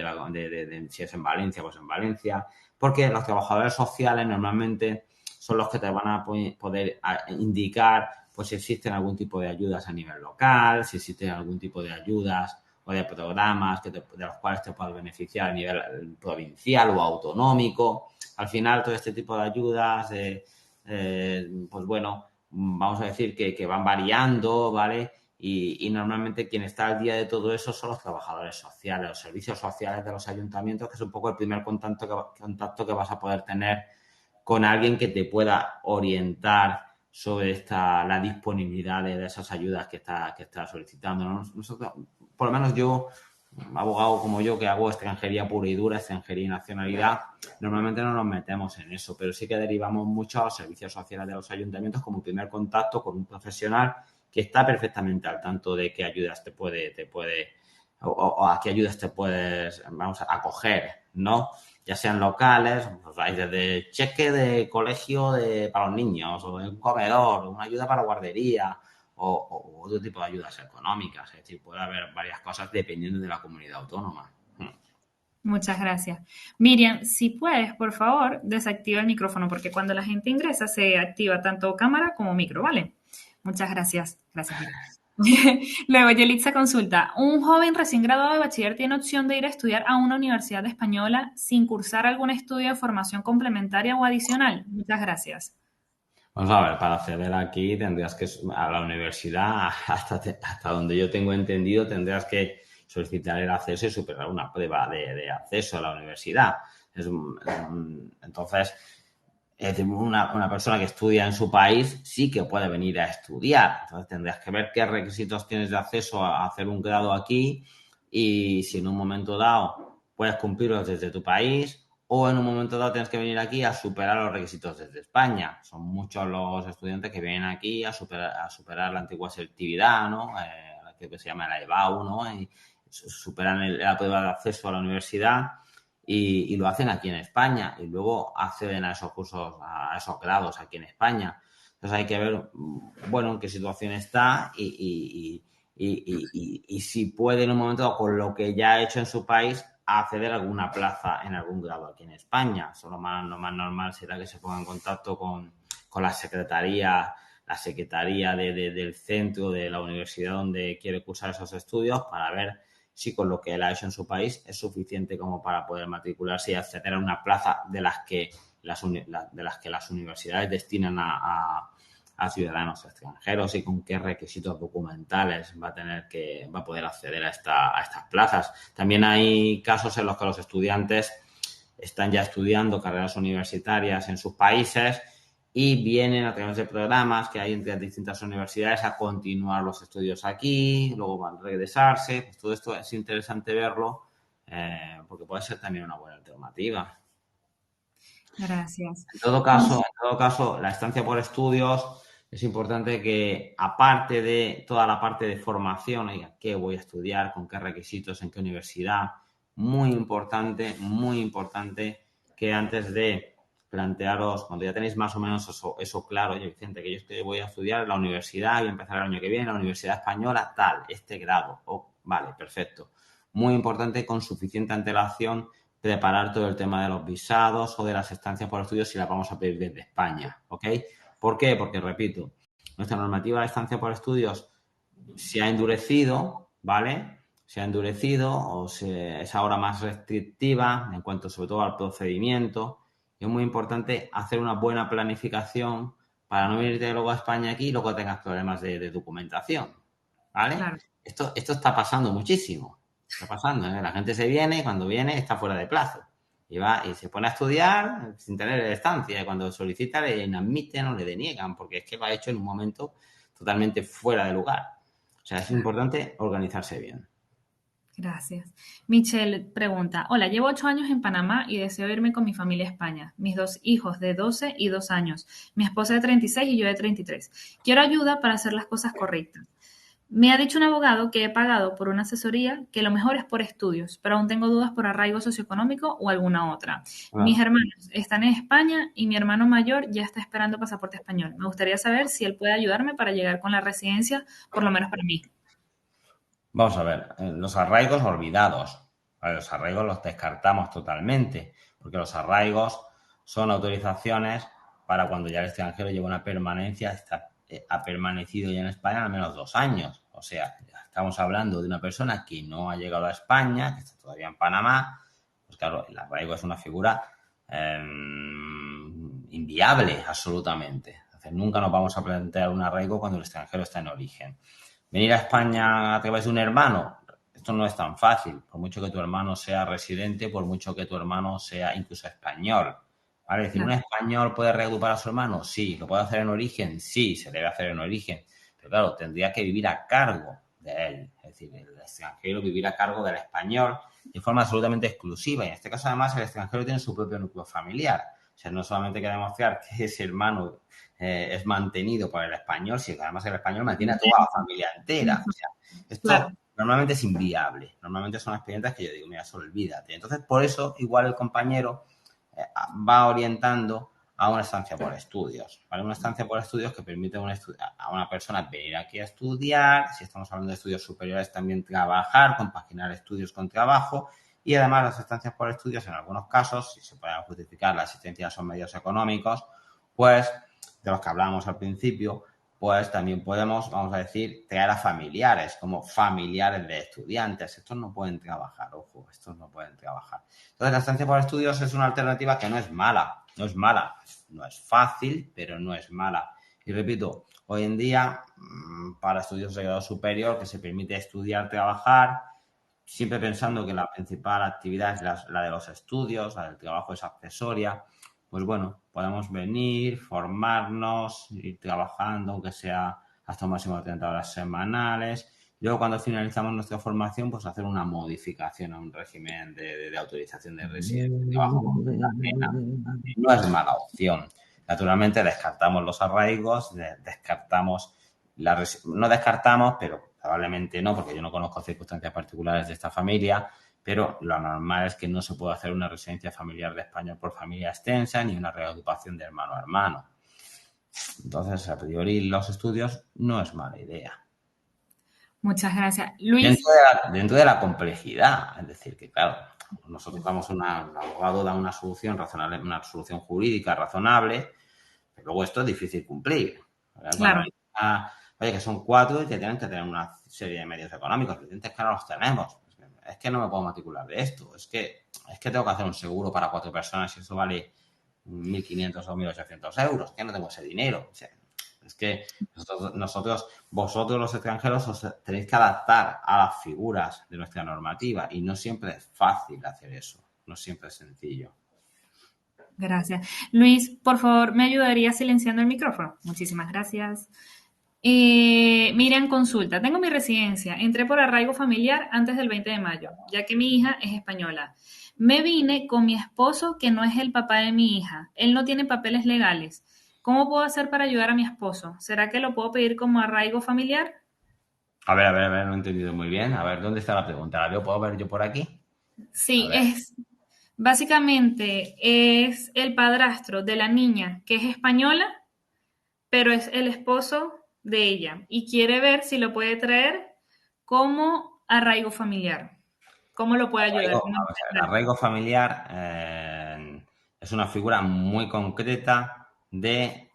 si es en Valencia, pues en Valencia, porque los trabajadores sociales normalmente son los que te van a poder indicar pues si existen algún tipo de ayudas a nivel local, si existen algún tipo de ayudas o de programas de los cuales te puedes beneficiar a nivel provincial o autonómico. Al final, todo este tipo de ayudas, pues bueno, vamos a decir que van variando, ¿vale? Y normalmente quien está al día de todo eso son los trabajadores sociales, los servicios sociales de los ayuntamientos, que es un poco el primer contacto que vas a poder tener con alguien que te pueda orientar sobre la disponibilidad de esas ayudas que está solicitando, ¿no? Nosotros, por lo menos yo, abogado como yo, que hago extranjería pura y dura, extranjería y nacionalidad, normalmente no nos metemos en eso, pero sí que derivamos mucho a los servicios sociales de los ayuntamientos como primer contacto con un profesional que está perfectamente al tanto de qué ayudas te puede o a qué ayudas te puedes, vamos a acoger, ¿no? Ya sean locales, pues hay desde cheque de colegio para los niños, o un comedor, una ayuda para guardería, o otro tipo de ayudas económicas. Es decir, puede haber varias cosas dependiendo de la comunidad autónoma. Muchas gracias. Miriam, si puedes, por favor, desactiva el micrófono, porque cuando la gente ingresa se activa tanto cámara como micro, ¿vale? Muchas gracias. Gracias, Miriam. Luego, Yelitza consulta: ¿un joven recién graduado de bachiller tiene opción de ir a estudiar a una universidad española sin cursar algún estudio de formación complementaria o adicional? Muchas gracias. Vamos a ver, para acceder aquí tendrías que a la universidad, hasta donde yo tengo entendido, tendrías que solicitar el acceso y superar una prueba de acceso a la universidad. Entonces, una persona que estudia en su país sí que puede venir a estudiar. Entonces, tendrías que ver qué requisitos tienes de acceso a hacer un grado aquí y si en un momento dado puedes cumplirlos desde tu país o en un momento dado tienes que venir aquí a superar los requisitos desde España. Son muchos los estudiantes que vienen aquí a superar la antigua selectividad, ¿no? Que se llama la EBAU, ¿no? Y superan la prueba de acceso a la universidad y lo hacen aquí en España y luego acceden a esos cursos, a esos grados aquí en España. Entonces hay que ver, bueno, en qué situación está y si puede en un momento dado, con lo que ya ha hecho en su país, a acceder a alguna plaza en algún grado aquí en España. Eso lo más normal será que se ponga en contacto con la secretaría del centro de la universidad donde quiere cursar esos estudios para ver si con lo que él ha hecho en su país es suficiente como para poder matricularse y acceder a una plaza de las que las universidades destinan a a ciudadanos extranjeros y con qué requisitos documentales va a poder acceder a estas plazas. También hay casos en los que los estudiantes están ya estudiando carreras universitarias en sus países y vienen a través de programas que hay entre distintas universidades a continuar los estudios aquí, luego van a regresarse. Pues todo esto es interesante verlo porque puede ser también una buena alternativa. Gracias. En todo caso, la estancia por estudios es importante que, aparte de toda la parte de formación, qué voy a estudiar, con qué requisitos, en qué universidad, muy importante que antes de plantearos, cuando ya tenéis más o menos eso claro, oye, Vicente, que yo voy a estudiar en la universidad, voy a empezar el año que viene, en la Universidad Española, tal, este grado. Vale, perfecto. Muy importante, con suficiente antelación, preparar todo el tema de los visados o de las estancias por estudios si las vamos a pedir desde España, ¿ok? ¿Por qué? Porque, repito, nuestra normativa de estancia por estudios se ha endurecido, ¿vale? Se ha endurecido o es ahora más restrictiva en cuanto sobre todo al procedimiento. Y es muy importante hacer una buena planificación para no venirte luego a España aquí y luego tengas problemas de documentación, ¿vale? Claro. Esto está pasando muchísimo. Está pasando, ¿eh? La gente se viene y cuando viene está fuera de plazo. Y va y se pone a estudiar sin tener estancia. Y cuando solicita le inadmiten o le deniegan porque es que lo ha hecho en un momento totalmente fuera de lugar. O sea, es importante organizarse bien. Gracias. Michelle pregunta, hola, llevo 8 años en Panamá y deseo irme con mi familia a España. Mis 2 hijos de 12 y 2 años, mi esposa de 36 y yo de 33. Quiero ayuda para hacer las cosas correctas. Me ha dicho un abogado que he pagado por una asesoría que lo mejor es por estudios, pero aún tengo dudas por arraigo socioeconómico o alguna otra. Mis hermanos están en España y mi hermano mayor ya está esperando pasaporte español. Me gustaría saber si él puede ayudarme para llegar con la residencia, por lo menos para mí. Vamos a ver, los arraigos olvidados. Vale, los arraigos los descartamos totalmente, porque los arraigos son autorizaciones para cuando ya el extranjero lleva una permanencia, ha permanecido ya en España al menos 2 años. O sea, estamos hablando de una persona que no ha llegado a España, que está todavía en Panamá. Pues claro, el arraigo es una figura inviable, absolutamente. Entonces, nunca nos vamos a plantear un arraigo cuando el extranjero está en origen. Venir a España a través de un hermano, esto no es tan fácil. Por mucho que tu hermano sea residente, por mucho que tu hermano sea incluso español. ¿Vale? Es decir, ¿un español puede reagrupar a su hermano? Sí. ¿Lo puede hacer en origen? Sí, se debe hacer en origen. Pero claro, tendría que vivir a cargo de él. Es decir, el extranjero vivir a cargo del español de forma absolutamente exclusiva. Y en este caso, además, el extranjero tiene su propio núcleo familiar. O sea, no solamente hay que demostrar que ese hermano es mantenido por el español, sino que además el español mantiene a toda la familia entera. O sea, esto normalmente es inviable. Normalmente son expedientes que yo digo, mira, solo olvídate. Entonces, por eso, igual el compañero va orientando a una estancia por estudios, ¿vale? Una estancia por estudios que permite a una persona venir aquí a estudiar, si estamos hablando de estudios superiores, también trabajar, compaginar estudios con trabajo. Y además las estancias por estudios, en algunos casos, si se pueden justificar la asistencia son medios económicos, pues de los que hablábamos al principio, pues también podemos, vamos a decir, traer a familiares, como familiares de estudiantes. Estos no pueden trabajar, ojo, estos no pueden trabajar. Entonces, la estancia por estudios es una alternativa que no es mala, no es fácil, pero no es mala. Y repito, hoy en día, para estudios de grado superior, que se permite estudiar, trabajar, siempre pensando que la principal actividad es la de los estudios, la del trabajo es accesoria, pues bueno, podemos venir, formarnos, ir trabajando, aunque sea hasta un máximo de 30 horas semanales. Luego, cuando finalizamos nuestra formación, pues hacer una modificación a un régimen de autorización de residencia de trabajo con una pena. No es mala opción. Naturalmente, descartamos los arraigos, no descartamos, pero probablemente no, porque yo no conozco circunstancias particulares de esta familia, pero lo normal es que no se pueda hacer una residencia familiar de España por familia extensa ni una reagrupación de hermano a hermano. Entonces, a priori, los estudios no es mala idea. Muchas gracias. Luis. Dentro de la complejidad, es decir, que claro, nosotros damos el abogado da una solución razonable, una solución jurídica razonable, pero luego esto es difícil cumplir. Claro. Oye, que son 4 y que tienen que tener una serie de medios económicos. Es que no los tenemos. Es que no me puedo matricular de esto. Es que tengo que hacer un seguro para 4 personas y eso vale 1.500 o 1.800 euros. Que no tengo ese dinero. O sea, Es que vosotros los extranjeros os tenéis que adaptar a las figuras de nuestra normativa y no siempre es fácil hacer eso, no siempre es sencillo. Gracias. Luis, por favor, ¿me ayudaría silenciando el micrófono? Muchísimas gracias. Miriam consulta, tengo mi residencia, entré por arraigo familiar antes del 20 de mayo, ya que mi hija es española. Me vine con mi esposo, que no es el papá de mi hija. Él no tiene papeles legales. ¿Cómo puedo hacer para ayudar a mi esposo? ¿Será que lo puedo pedir como arraigo familiar? A ver, no he entendido muy bien. A ver, ¿dónde está la pregunta? ¿Puedo ver yo por aquí? A Sí, ver. es básicamente es el padrastro de la niña que es española, pero es el esposo de ella y quiere ver si lo puede traer como arraigo familiar. ¿Cómo lo puede ayudar? Vamos a ver, el arraigo familiar es una figura muy concreta de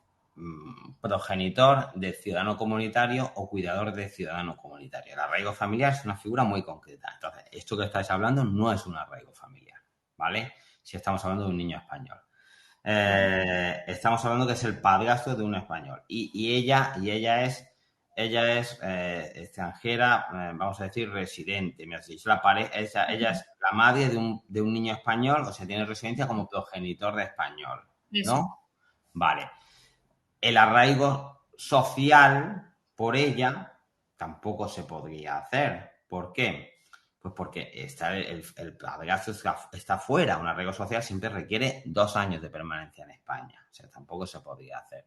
progenitor de ciudadano comunitario o cuidador de ciudadano comunitario. El arraigo familiar es una figura muy concreta. Entonces, esto que estáis hablando no es un arraigo familiar, ¿vale? Si estamos hablando de un niño español. Estamos hablando que es el padrastro de un español y ella es extranjera, vamos a decir residente. Mira, si ella es la madre de un niño español, o sea, tiene residencia como progenitor de español, Eso. ¿no? Vale. El arraigo social por ella tampoco se podría hacer. ¿Por qué? Pues porque el padrastro está fuera. Un arraigo social siempre requiere 2 años de permanencia en España. O sea, tampoco se podría hacer.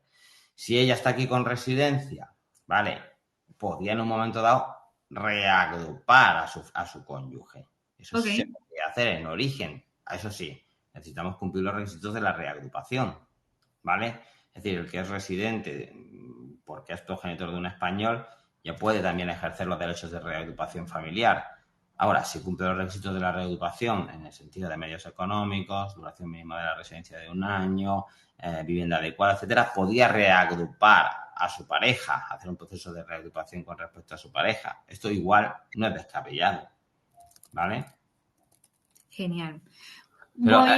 Si ella está aquí con residencia, ¿vale? Podría en un momento dado reagrupar a su cónyuge. Eso sí Ok, se podría hacer en origen. Eso sí, necesitamos cumplir los requisitos de la reagrupación, ¿vale? Es decir, el que es residente porque es progenitor de un español ya puede también ejercer los derechos de reagrupación familiar. Ahora, si cumple los requisitos de la reagrupación en el sentido de medios económicos, duración mínima de la residencia de 1 año, vivienda adecuada, etcétera, podría reagrupar a su pareja, hacer un proceso de reagrupación con respecto a su pareja. Esto igual no es descabellado, ¿vale? genial. Pero Voy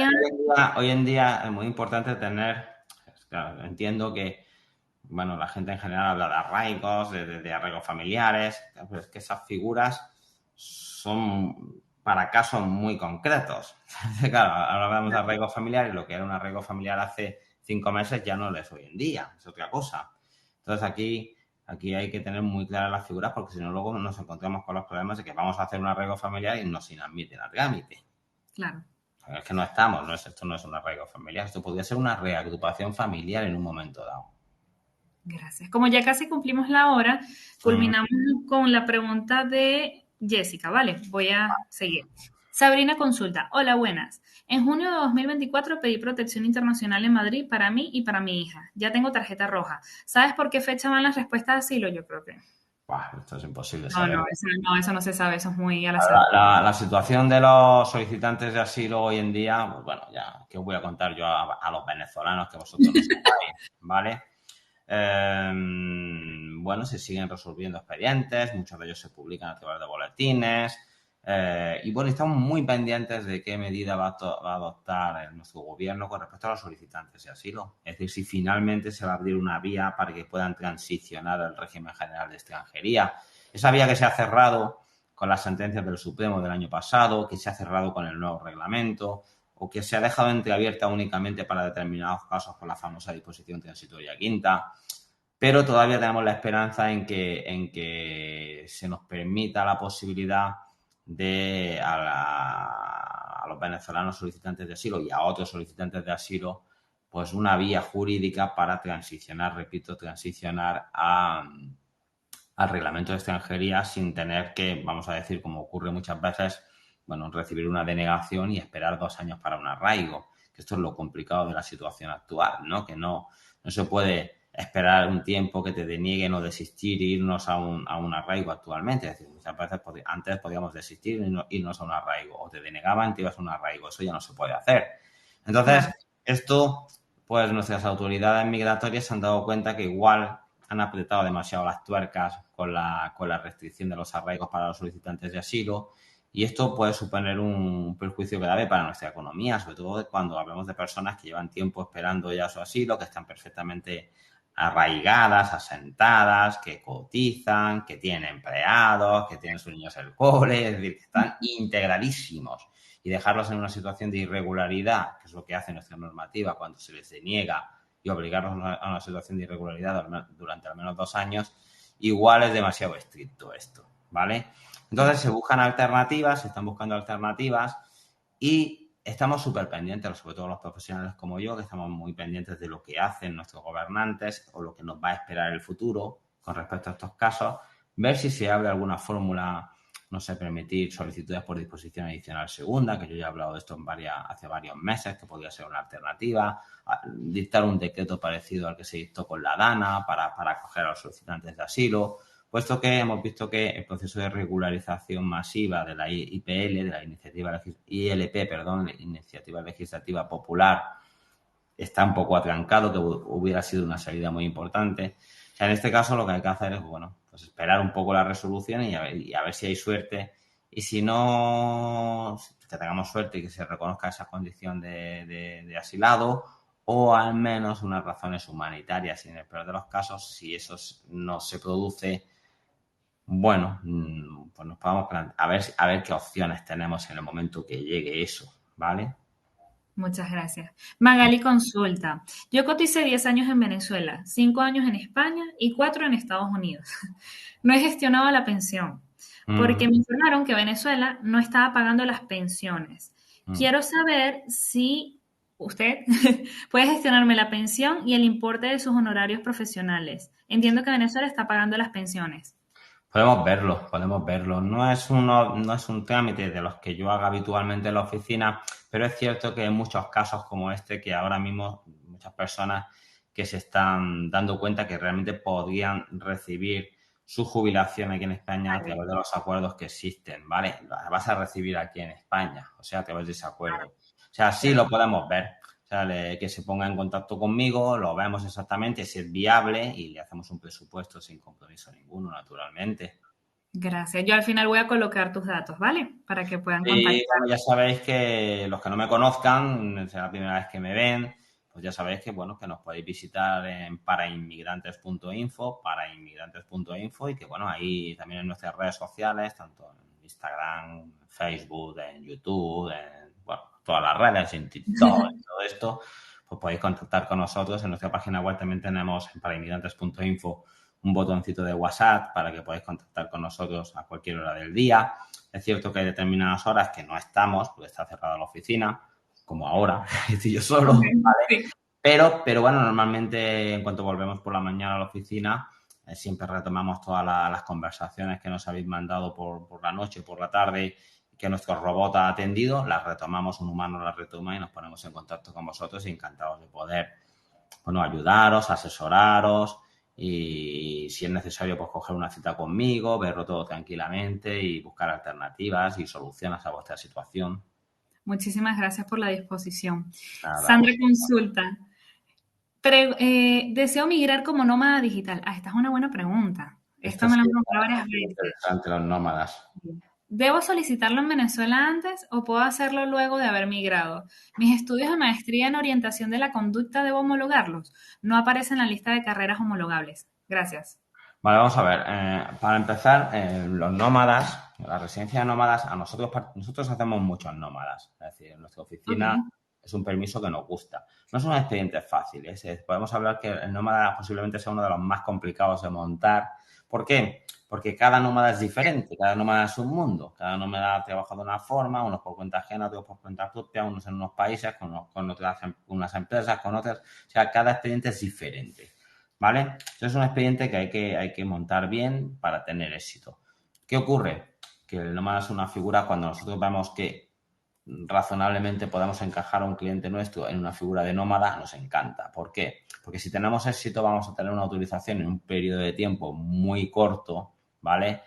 a... hoy en día es muy importante tener, claro, entiendo que, bueno, la gente en general habla de arraigos, de arraigos familiares, pero es que esas figuras son para casos muy concretos. Claro, ahora hablamos de arraigo familiar y lo que era un arraigo familiar hace 5 meses ya no lo es hoy en día, es otra cosa. Entonces aquí hay que tener muy claras las figuras porque si no luego nos encontramos con los problemas de que vamos a hacer un arraigo familiar y nos inadmiten al trámite. Claro. Es que no estamos, esto no es un arraigo familiar, esto podría ser una reagrupación familiar en un momento dado. Gracias. Como ya casi cumplimos la hora, culminamos con la pregunta de Jessica, ¿vale? Voy a seguir. Sabrina consulta. Hola, buenas. En junio de 2024 pedí protección internacional en Madrid para mí y para mi hija. Ya tengo tarjeta roja. ¿Sabes por qué fecha van las respuestas de asilo? Yo creo que... Esto es imposible No, saber. eso no se sabe, eso es muy al azar. La situación de los solicitantes de asilo hoy en día, pues bueno, ya que os voy a contar yo a los venezolanos que vosotros no sepáis, ¿vale? Bueno, se siguen resolviendo expedientes, muchos de ellos se publican a través de boletines. Y bueno, estamos muy pendientes de qué medida va a adoptar nuestro gobierno con respecto a los solicitantes de asilo. Es decir, si finalmente se va a abrir una vía para que puedan transicionar al régimen general de extranjería. Esa vía que se ha cerrado con las sentencias del Supremo del año pasado, que se ha cerrado con el nuevo reglamento o que se ha dejado entreabierta únicamente para determinados casos por la famosa disposición transitoria quinta. Pero todavía tenemos la esperanza en que se nos permita la posibilidad de a los venezolanos solicitantes de asilo y a otros solicitantes de asilo, pues una vía jurídica para transicionar, repito, al reglamento de extranjería sin tener que, vamos a decir, como ocurre muchas veces, bueno, recibir una denegación y esperar 2 años para un arraigo. Que esto es lo complicado de la situación actual, ¿no? Que no se puede esperar un tiempo que te denieguen o desistir e irnos a un arraigo actualmente. Es decir, muchas veces antes podíamos desistir e irnos a un arraigo o te denegaban y te ibas a un arraigo. Eso ya no se puede hacer. Entonces, esto, pues nuestras autoridades migratorias se han dado cuenta que igual han apretado demasiado las tuercas con la restricción de los arraigos para los solicitantes de asilo y esto puede suponer un perjuicio grave para nuestra economía, sobre todo cuando hablamos de personas que llevan tiempo esperando ya su asilo, que están perfectamente arraigadas, asentadas, que cotizan, que tienen empleados, que tienen sus niños en el cole, es decir, que están integradísimos. Y dejarlos en una situación de irregularidad, que es lo que hace nuestra normativa cuando se les deniega, y obligarlos a una situación de irregularidad durante al menos 2 años, igual es demasiado estricto esto, ¿vale? Entonces se buscan alternativas, se están buscando alternativas y estamos súper pendientes, sobre todo los profesionales como yo, que estamos muy pendientes de lo que hacen nuestros gobernantes o lo que nos va a esperar en el futuro con respecto a estos casos, ver si se abre alguna fórmula, no sé, permitir solicitudes por disposición adicional segunda, que yo ya he hablado de esto hace varios meses, que podría ser una alternativa, dictar un decreto parecido al que se dictó con la DANA para acoger a los solicitantes de asilo, puesto que hemos visto que el proceso de regularización masiva de la IPL, de la Iniciativa Legislativa Popular, está un poco atrancado, que hubiera sido una salida muy importante. O sea, en este caso lo que hay que hacer es, bueno, pues esperar un poco la resolución y a ver si hay suerte. Y si no, que tengamos suerte y que se reconozca esa condición de asilado o al menos unas razones humanitarias. Y en el peor de los casos, si eso no se produce, bueno, pues nos podemos plantear a ver qué opciones tenemos en el momento que llegue eso, ¿vale? Muchas gracias. Magali consulta. Yo coticé 10 años en Venezuela, 5 años en España y 4 en Estados Unidos. No he gestionado la pensión porque me informaron que Venezuela no estaba pagando las pensiones. Quiero saber si usted puede gestionarme la pensión y el importe de sus honorarios profesionales. Entiendo que Venezuela está pagando las pensiones. Podemos verlo. No es un trámite de los que yo haga habitualmente en la oficina, pero es cierto que en muchos casos como este, que ahora mismo muchas personas que se están dando cuenta que realmente podrían recibir su jubilación aquí en España a través de los acuerdos que existen, ¿vale? La vas a recibir aquí en España, o sea, a través de ese acuerdo. O sea, sí lo podemos ver. O sea, que se ponga en contacto conmigo, lo vemos exactamente, si es viable y le hacemos un presupuesto sin compromiso ninguno, naturalmente. Gracias. Yo al final voy a colocar tus datos, ¿vale? Para que puedan Y contactar. bueno, ya sabéis que los que no me conozcan, es la primera vez que me ven, pues ya sabéis que, bueno, que nos podéis visitar en parainmigrantes.info y que, bueno, ahí también en nuestras redes sociales, tanto en Instagram, Facebook, en YouTube, en, bueno, todas las redes, en TikTok, en todo esto, pues podéis contactar con nosotros. En nuestra página web también tenemos en parainmigrantes.info un botoncito de WhatsApp para que podáis contactar con nosotros a cualquier hora del día. Es cierto que hay determinadas horas que no estamos, porque está cerrada la oficina, como ahora, estoy yo solo, ¿vale? Sí. Pero bueno, normalmente en cuanto volvemos por la mañana a la oficina, siempre retomamos todas las conversaciones que nos habéis mandado por la noche, por la tarde, que nuestro robot ha atendido, las retomamos, un humano las retoma y nos ponemos en contacto con vosotros, encantados de poder, bueno, ayudaros, asesoraros y si es necesario, pues coger una cita conmigo, verlo todo tranquilamente y buscar alternativas y soluciones a vuestra situación. Muchísimas gracias por la disposición. Nada, Sandra consulta. Deseo migrar como nómada digital. Esta es una buena pregunta. Esto me lo han preguntado varias veces. Interesante, los nómadas. ¿Debo solicitarlo en Venezuela antes o puedo hacerlo luego de haber migrado? Mis estudios de maestría en orientación de la conducta, ¿debo homologarlos? No aparece en la lista de carreras homologables. Gracias. Vale, vamos a ver. Para empezar, los nómadas, la residencia de nómadas, nosotros hacemos muchos nómadas. Es decir, en nuestra oficina es un permiso que nos gusta. No son expedientes fáciles. Podemos hablar que el nómada posiblemente sea uno de los más complicados de montar. ¿Por qué? Porque cada nómada es diferente, cada nómada es un mundo. Cada nómada trabaja de una forma, unos por cuenta ajena, otros por cuenta propia, unos en unos países, con otras, unas empresas, con otras. O sea, cada expediente es diferente. ¿Vale? Entonces es un expediente que hay que montar bien para tener éxito. ¿Qué ocurre? Que el nómada es una figura cuando nosotros vemos que razonablemente podemos encajar a un cliente nuestro en una figura de nómada, nos encanta. ¿Por qué? Porque si tenemos éxito vamos a tener una autorización en un periodo de tiempo muy corto, ¿vale?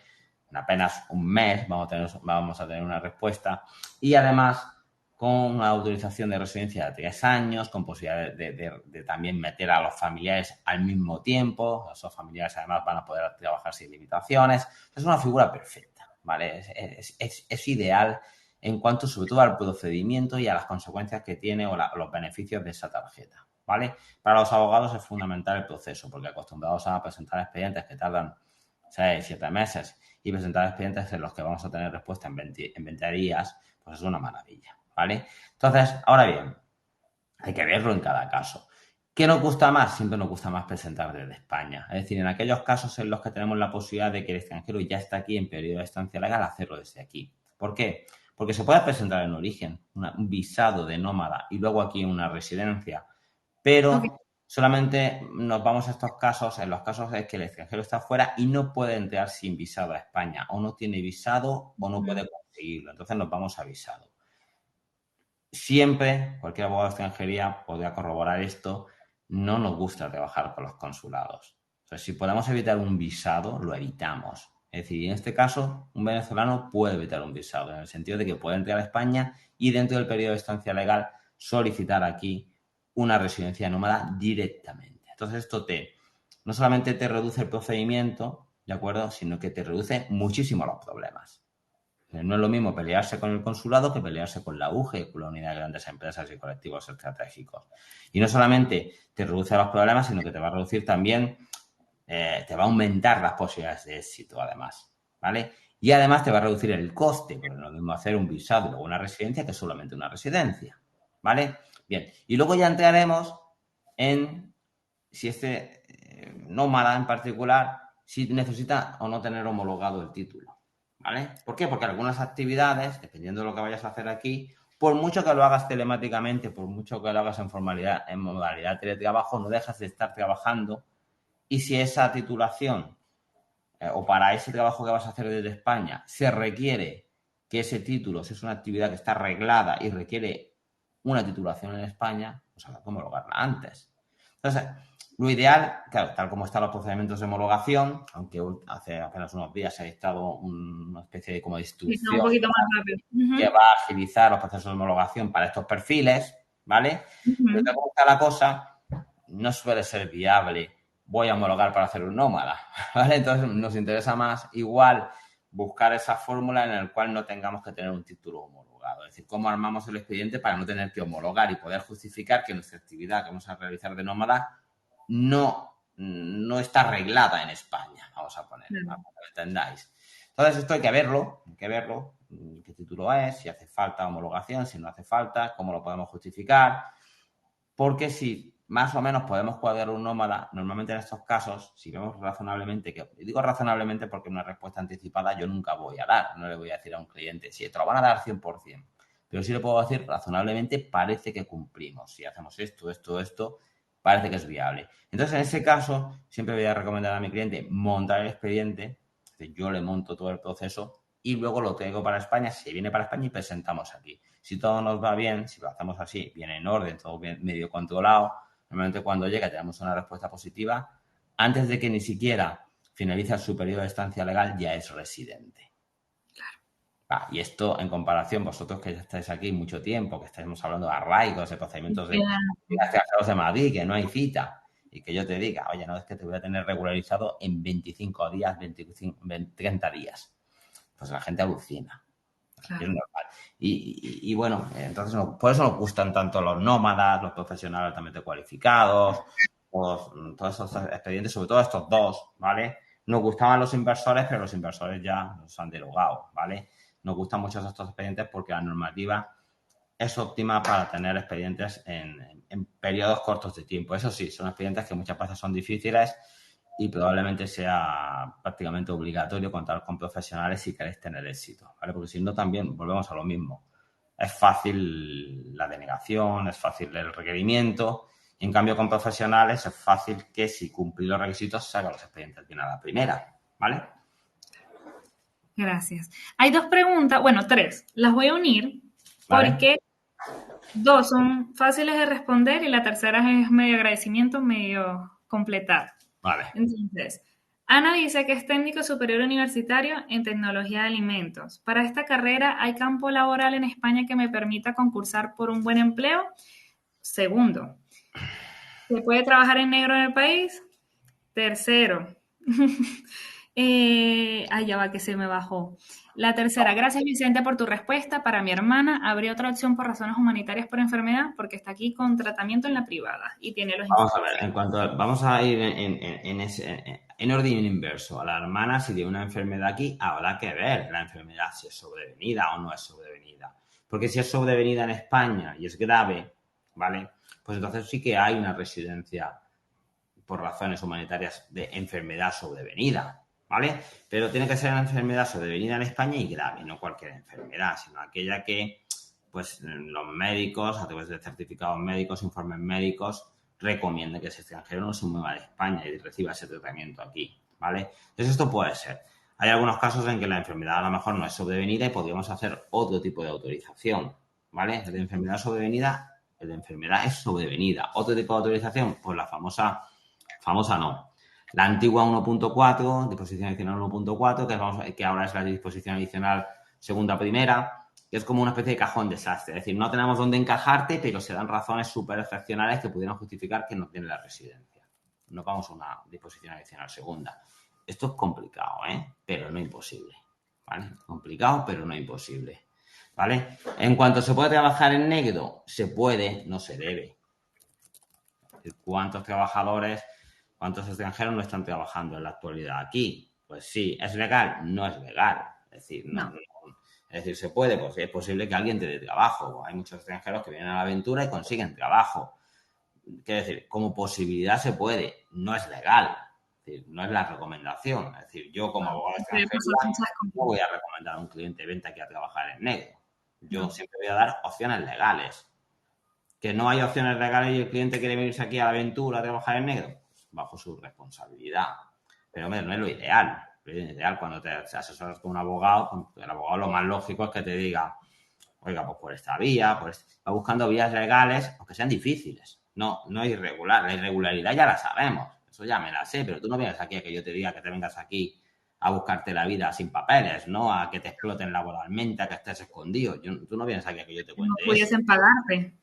En apenas un mes vamos a tener una respuesta y además con una autorización de residencia de 3 años, con posibilidad de también meter a los familiares al mismo tiempo. Esos familiares además van a poder trabajar sin limitaciones. Es una figura perfecta, ¿vale? Es ideal en cuanto sobre todo al procedimiento y a las consecuencias que tiene o los beneficios de esa tarjeta, ¿vale? Para los abogados es fundamental el proceso, porque acostumbrados a presentar expedientes que tardan 6, 7 meses y presentar expedientes en los que vamos a tener respuesta en 20 días, pues es una maravilla, ¿vale? Entonces, ahora bien, hay que verlo en cada caso. ¿Qué nos gusta más? Siempre nos gusta más presentar desde España. Es decir, en aquellos casos en los que tenemos la posibilidad de que el extranjero ya está aquí en periodo de estancia legal, hacerlo desde aquí. ¿Por qué? Porque se puede presentar en origen un visado de nómada y luego aquí una residencia, Ok. pero solamente nos vamos a estos casos, en los casos en que el extranjero está fuera y no puede entrar sin visado a España, o no tiene visado o no puede conseguirlo. Entonces nos vamos a visado. Siempre, cualquier abogado de extranjería podría corroborar esto, no nos gusta trabajar con los consulados. O sea, si podemos evitar un visado, lo evitamos. Es decir, en este caso, un venezolano puede evitar un visado, en el sentido de que puede entrar a España y dentro del periodo de estancia legal solicitar aquí una residencia nómada directamente. Entonces, esto no solamente te reduce el procedimiento, ¿de acuerdo? Sino que te reduce muchísimo los problemas. No es lo mismo pelearse con el consulado que pelearse con la UGE, con la Unidad de Grandes Empresas y Colectivos Estratégicos. Y no solamente te reduce los problemas, sino que te va a reducir también, te va a aumentar las posibilidades de éxito, además, ¿vale? Y además te va a reducir el coste, porque no es lo mismo hacer un visado y luego una residencia que solamente una residencia, ¿vale? Bien, y luego ya entraremos en si este nómada en particular, si necesita o no tener homologado el título. ¿Vale? ¿Por qué? Porque algunas actividades, dependiendo de lo que vayas a hacer aquí, por mucho que lo hagas telemáticamente, por mucho que lo hagas en modalidad teletrabajo, no dejas de estar trabajando. Y si esa titulación o para ese trabajo que vas a hacer desde España se requiere que ese título, si es una actividad que está reglada y requiere una titulación en España, pues habrá que homologarla antes. Entonces, lo ideal, claro, tal como están los procedimientos de homologación, aunque hace apenas unos días se ha dictado una especie de como de Está un instrucción poquito más rápido. que va a agilizar los procesos de homologación para estos perfiles, ¿vale? Pero tal como está la cosa, no suele ser viable. Voy a homologar para hacer un nómada, ¿vale? Entonces nos interesa más igual buscar esa fórmula en la cual no tengamos que tener un título homologado. Es decir, cómo armamos el expediente para no tener que homologar y poder justificar que nuestra actividad que vamos a realizar de nómada no está arreglada en España, vamos a poner, para que lo entendáis. Entonces esto hay que verlo, qué título es, si hace falta homologación, si no hace falta, cómo lo podemos justificar, porque si más o menos podemos cuadrar un nómada, normalmente en estos casos, si vemos razonablemente, que digo razonablemente porque una respuesta anticipada yo nunca voy a dar, no le voy a decir a un cliente, si te lo van a dar 100%, pero sí le puedo decir razonablemente parece que cumplimos, si hacemos esto, parece que es viable. Entonces, en ese caso, siempre voy a recomendar a mi cliente montar el expediente, yo le monto todo el proceso y luego lo traigo para España, se viene para España y presentamos aquí. Si todo nos va bien, si lo hacemos así, viene en orden, todo bien, medio controlado, normalmente cuando llega tenemos una respuesta positiva, antes de que ni siquiera finalice su periodo de estancia legal, ya es residente. Y esto en comparación, vosotros que ya estáis aquí mucho tiempo, que estamos hablando de arraigos, de procedimientos de extranjeros de Madrid, que no hay cita, y que yo te diga, oye, no, es que te voy a tener regularizado en 25 días, 30 días. Pues la gente alucina. Claro. Es normal. Y bueno, entonces por eso nos gustan tanto los nómadas, los profesionales altamente cualificados, todos estos expedientes, sobre todo estos dos, ¿vale? Nos gustaban los inversores, pero los inversores ya nos han derogado, ¿vale? Nos gustan mucho estos expedientes porque la normativa es óptima para tener expedientes en periodos cortos de tiempo. Eso sí, son expedientes que muchas veces son difíciles y probablemente sea prácticamente obligatorio contar con profesionales si queréis tener éxito, ¿vale? Porque si no, también volvemos a lo mismo. Es fácil la denegación, es fácil el requerimiento, y en cambio con profesionales es fácil que si cumplís los requisitos se hagan los expedientes bien a la primera, ¿vale? Gracias. Hay dos preguntas, bueno, tres. Las voy a unir ¿Vale? porque dos son fáciles de responder y la tercera es medio agradecimiento, medio completar. Vale. Entonces, Ana dice que es técnico superior universitario en tecnología de alimentos. Para esta carrera, ¿hay campo laboral en España que me permita concursar por un buen empleo? Segundo, ¿se puede trabajar en negro en el país? Tercero, Ya va, que se me bajó. La tercera, gracias Vicente por tu respuesta. Para mi hermana, ¿habría otra opción por razones humanitarias por enfermedad? Porque está aquí con tratamiento en la privada y tiene los Vamos a informes. ver, vamos a ir en orden inverso. A la hermana, si tiene una enfermedad aquí, habrá que ver la enfermedad si es sobrevenida o no es sobrevenida. Porque si es sobrevenida en España y es grave, ¿vale? Pues entonces sí que hay una residencia por razones humanitarias de enfermedad sobrevenida, ¿vale? Pero tiene que ser una enfermedad sobrevenida en España y grave, no cualquier enfermedad, sino aquella que, pues, los médicos, a través de certificados médicos, informes médicos, recomienden que ese extranjero no se mueva de España y reciba ese tratamiento aquí, ¿vale? Entonces esto puede ser. Hay algunos casos en que la enfermedad a lo mejor no es sobrevenida y podríamos hacer otro tipo de autorización, ¿vale? El de enfermedad sobrevenida, el de enfermedad es sobrevenida. Otro tipo de autorización, pues la famosa no. La antigua 1.4, disposición adicional 1.4, que ahora es la disposición adicional segunda primera, que es como una especie de cajón desastre. Es decir, no tenemos dónde encajarte, pero se dan razones súper excepcionales que pudieran justificar que no tiene la residencia. No vamos a una disposición adicional segunda. Esto es complicado, pero no imposible. ¿Vale? Complicado, pero no imposible. ¿Vale? En cuanto se puede trabajar en negro, se puede, no se debe. ¿Cuántos trabajadores, cuántos extranjeros no están trabajando en la actualidad aquí? Pues sí, ¿es legal? No es legal. Es decir, No. es decir, se puede, pues es posible que alguien te dé trabajo. Hay muchos extranjeros que vienen a la aventura y consiguen trabajo. Quiero decir, como posibilidad se puede, no es legal. Es decir, no es la recomendación. Es decir, yo como No, abogado de puede pasar extranjería muchas no cosas. voy a recomendar a un cliente vente aquí a trabajar en negro. Yo No. siempre voy a dar opciones legales. Que no hay opciones legales y el cliente quiere venirse aquí a la aventura a trabajar en negro, pues bajo su responsabilidad. Pero hombre, no es lo ideal. Lo ideal cuando te asesoras con un abogado, el abogado lo más lógico es que te diga, oiga, pues por esta vía, va buscando vías legales, aunque sean difíciles. No irregular. La irregularidad ya la sabemos. Eso ya me la sé, pero tú no vienes aquí a que yo te diga que te vengas aquí a buscarte la vida sin papeles, ¿no? A que te exploten laboralmente, a que estés escondido. Tú no vienes aquí a que yo te Que no cuente eso. pudiesen pagarte.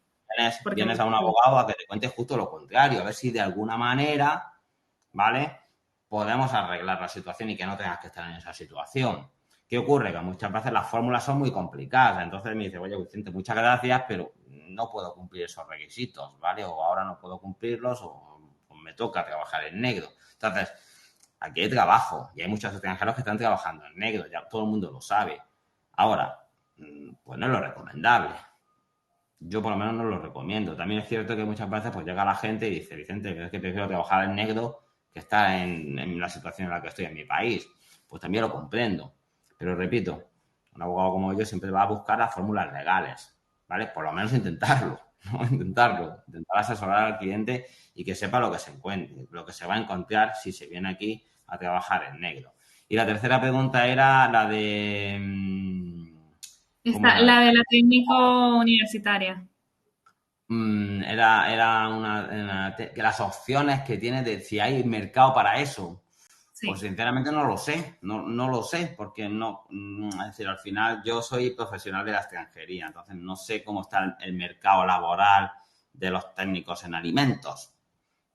Porque Vienes a un abogado a que te cuente justo lo contrario, a ver si de alguna manera, ¿vale? Podemos arreglar la situación y que no tengas que estar en esa situación. ¿Qué ocurre? Que muchas veces las fórmulas son muy complicadas. Entonces me dice, oye, Vicente, muchas gracias, pero no puedo cumplir esos requisitos, ¿vale? O ahora no puedo cumplirlos o me toca trabajar en negro. Entonces, aquí hay trabajo y hay muchos extranjeros que están trabajando en negro, ya todo el mundo lo sabe. Ahora, pues no es lo recomendable. Yo por lo menos no lo recomiendo. También es cierto que muchas veces pues llega la gente y dice, Vicente, es que prefiero trabajar en negro que estar en la situación en la que estoy en mi país. Pues también lo comprendo. Pero repito, un abogado como yo siempre va a buscar las fórmulas legales, ¿vale? Por lo menos intentarlo, ¿no? Intentar asesorar al cliente y que sepa lo que se encuentre, lo que se va a encontrar si se viene aquí a trabajar en negro. Y la tercera pregunta era la de... ¿Cómo Está era? la de la técnico universitaria. Era que las opciones que tiene de si hay mercado para eso. Pues Sí. sinceramente no lo sé, no lo sé, porque no, es decir, al final yo soy profesional de la extranjería, entonces no sé cómo está el mercado laboral de los técnicos en alimentos.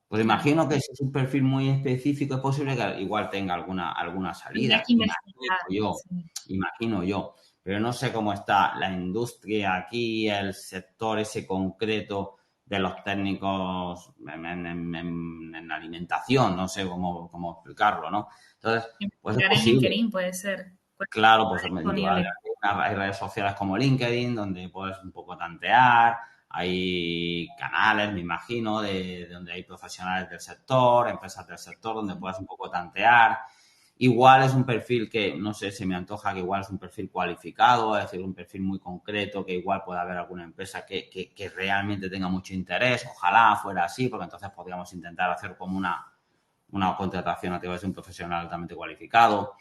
Pues Claro. imagino que si es un perfil muy específico es posible que igual tenga alguna Tendría salida. que investigar. Sí. Imagino yo. Pero no sé cómo está la industria aquí, el sector ese concreto de los técnicos en alimentación, no sé cómo explicarlo, ¿no? Entonces, pues es Investigar en posible. LinkedIn puede ser. Pues Claro, está pues digo, disponible. hay redes sociales como LinkedIn donde puedes un poco tantear, hay canales, me imagino, de donde hay profesionales del sector, empresas del sector donde puedes un poco tantear. Igual es un perfil que, no sé, se me antoja que igual es un perfil cualificado, es decir, un perfil muy concreto, que igual puede haber alguna empresa que realmente tenga mucho interés. Ojalá fuera así, porque entonces podríamos intentar hacer como una contratación a través de un profesional altamente cualificado.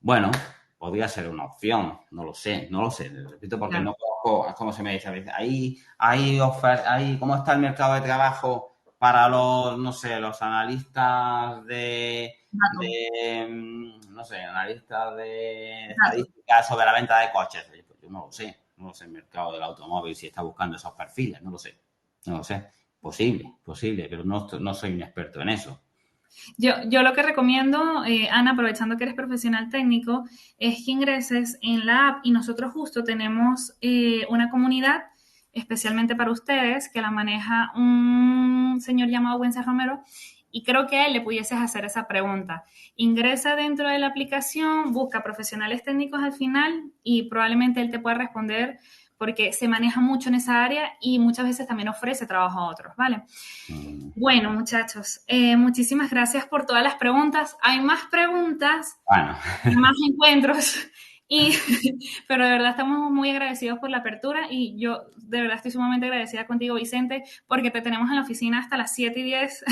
Bueno, podría ser una opción, no lo sé, repito, porque Claro. no conozco, es como se me dice a veces, ¿cómo está el mercado de trabajo para los, no sé, los analistas Dato. no sé, analistas de Dato. estadísticas sobre la venta de coches? Oye, pues yo no lo sé el mercado del automóvil si está buscando esos perfiles, no lo sé, posible, pero no soy un experto en eso. Yo lo que recomiendo, Ana, aprovechando que eres profesional técnico, es que ingreses en la app y nosotros justo tenemos una comunidad especialmente para ustedes que la maneja un señor llamado Wences Romero y creo que a él le pudieses hacer esa pregunta. Ingresa dentro de la aplicación, busca profesionales técnicos al final y probablemente él te pueda responder porque se maneja mucho en esa área y muchas veces también ofrece trabajo a otros, ¿vale? Bueno, muchachos, muchísimas gracias por todas las preguntas. Hay más preguntas, Bueno, más encuentros, y, pero de verdad estamos muy agradecidos por la apertura y yo de verdad estoy sumamente agradecida contigo, Vicente, porque te tenemos en la oficina hasta las 7:10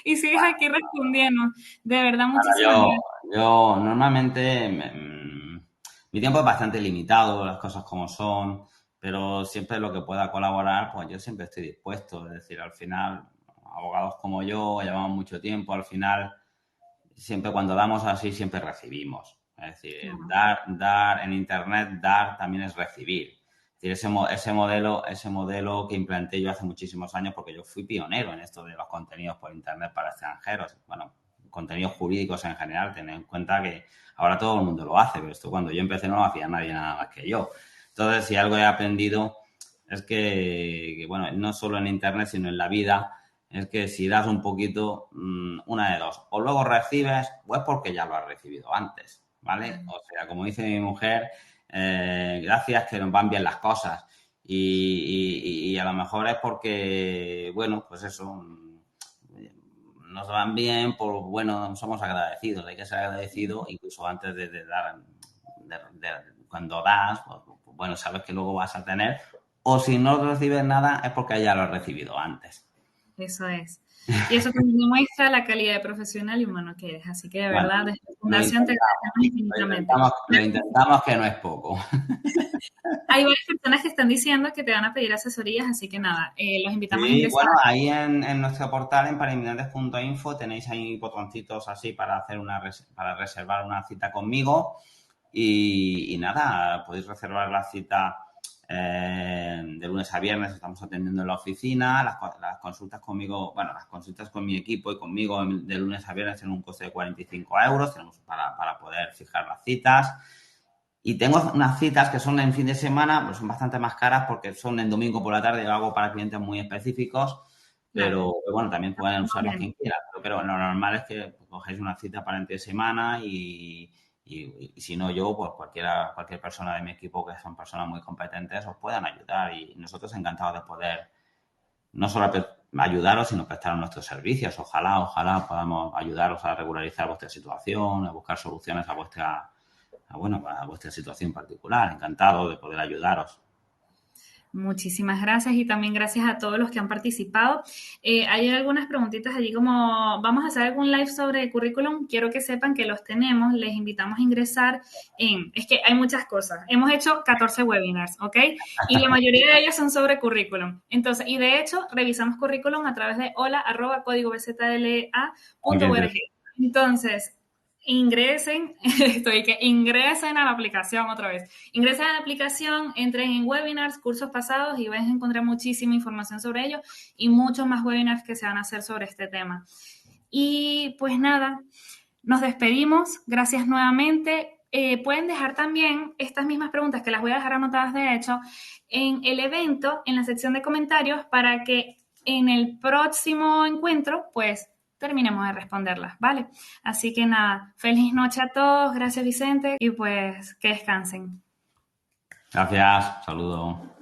y sigues aquí respondiendo. De verdad, muchísimas yo, gracias. yo normalmente mi tiempo es bastante limitado, las cosas como son, pero siempre lo que pueda colaborar, pues yo siempre estoy dispuesto. Es decir, al final, abogados como yo llevamos mucho tiempo, al final, siempre cuando damos así, siempre recibimos. Es decir, Claro. dar en Internet, dar también es recibir. Es decir, ese modelo que implanté yo hace muchísimos años, porque yo fui pionero en esto de los contenidos por Internet para extranjeros. Bueno, contenidos jurídicos en general, tened en cuenta que ahora todo el mundo lo hace, pero esto cuando yo empecé no lo hacía nadie nada más que yo. Entonces, si algo he aprendido es bueno, no solo en Internet, sino en la vida, es que si das un poquito, una de dos, o luego recibes o es porque ya lo has recibido antes, ¿vale? O sea, como dice mi mujer, gracias que nos van bien las cosas y a lo mejor es porque, bueno, pues eso, nos van bien, por bueno, somos agradecidos, hay que ser agradecido incluso antes de dar, cuando das, pues, bueno, sabes que luego vas a tener, o si no recibes nada es porque ya lo has recibido antes. Eso es. Y eso también demuestra la calidad de profesional y humano que eres. Así que de Bueno, verdad, desde la lo Fundación te intentamos, agradecemos infinitamente. lo intentamos que no es poco. Hay varias personas que están diciendo que te van a pedir asesorías, así que nada, los invitamos a Sí, ingresar. bueno, ahí en nuestro portal, en parainmigrantes.info, tenéis ahí botoncitos así para hacer para reservar una cita conmigo y nada, podéis reservar la cita de lunes a viernes, estamos atendiendo en la oficina, las consultas conmigo, bueno, las consultas con mi equipo y conmigo de lunes a viernes tienen un coste de 45 euros, tenemos para poder fijar las citas. Y tengo unas citas que son en fin de semana, pues son bastante más caras porque son en domingo por la tarde, lo hago para clientes muy específicos, Claro. pero bueno, también pueden usarlos Bien. quien quiera. Pero lo normal es que cogéis una cita para entre semana y si no yo, pues cualquier persona de mi equipo que son personas muy competentes os puedan ayudar y nosotros encantados de poder no solo ayudaros, sino prestar nuestros servicios. Ojalá podamos ayudaros a regularizar vuestra situación, a buscar soluciones a vuestra situación particular. Encantado de poder ayudaros. Muchísimas gracias y también gracias a todos los que han participado. Hay algunas preguntitas allí como, vamos a hacer algún live sobre currículum. Quiero que sepan que los tenemos. Les invitamos a ingresar es que hay muchas cosas. Hemos hecho 14 webinars, ¿ok? Y la mayoría de ellos son sobre currículum. Entonces, y de hecho, revisamos currículum a través de hola@códigobzla.org. Entonces, ingresen a la aplicación otra vez. Ingresen a la aplicación, entren en webinars, cursos pasados y vais a encontrar muchísima información sobre ello y muchos más webinars que se van a hacer sobre este tema. Y pues nada, nos despedimos. Gracias nuevamente. Pueden dejar también estas mismas preguntas, que las voy a dejar anotadas de hecho, en el evento, en la sección de comentarios, para que en el próximo encuentro, pues terminemos de responderlas, ¿vale? Así que nada, feliz noche a todos, gracias Vicente y pues que descansen. Gracias, saludo.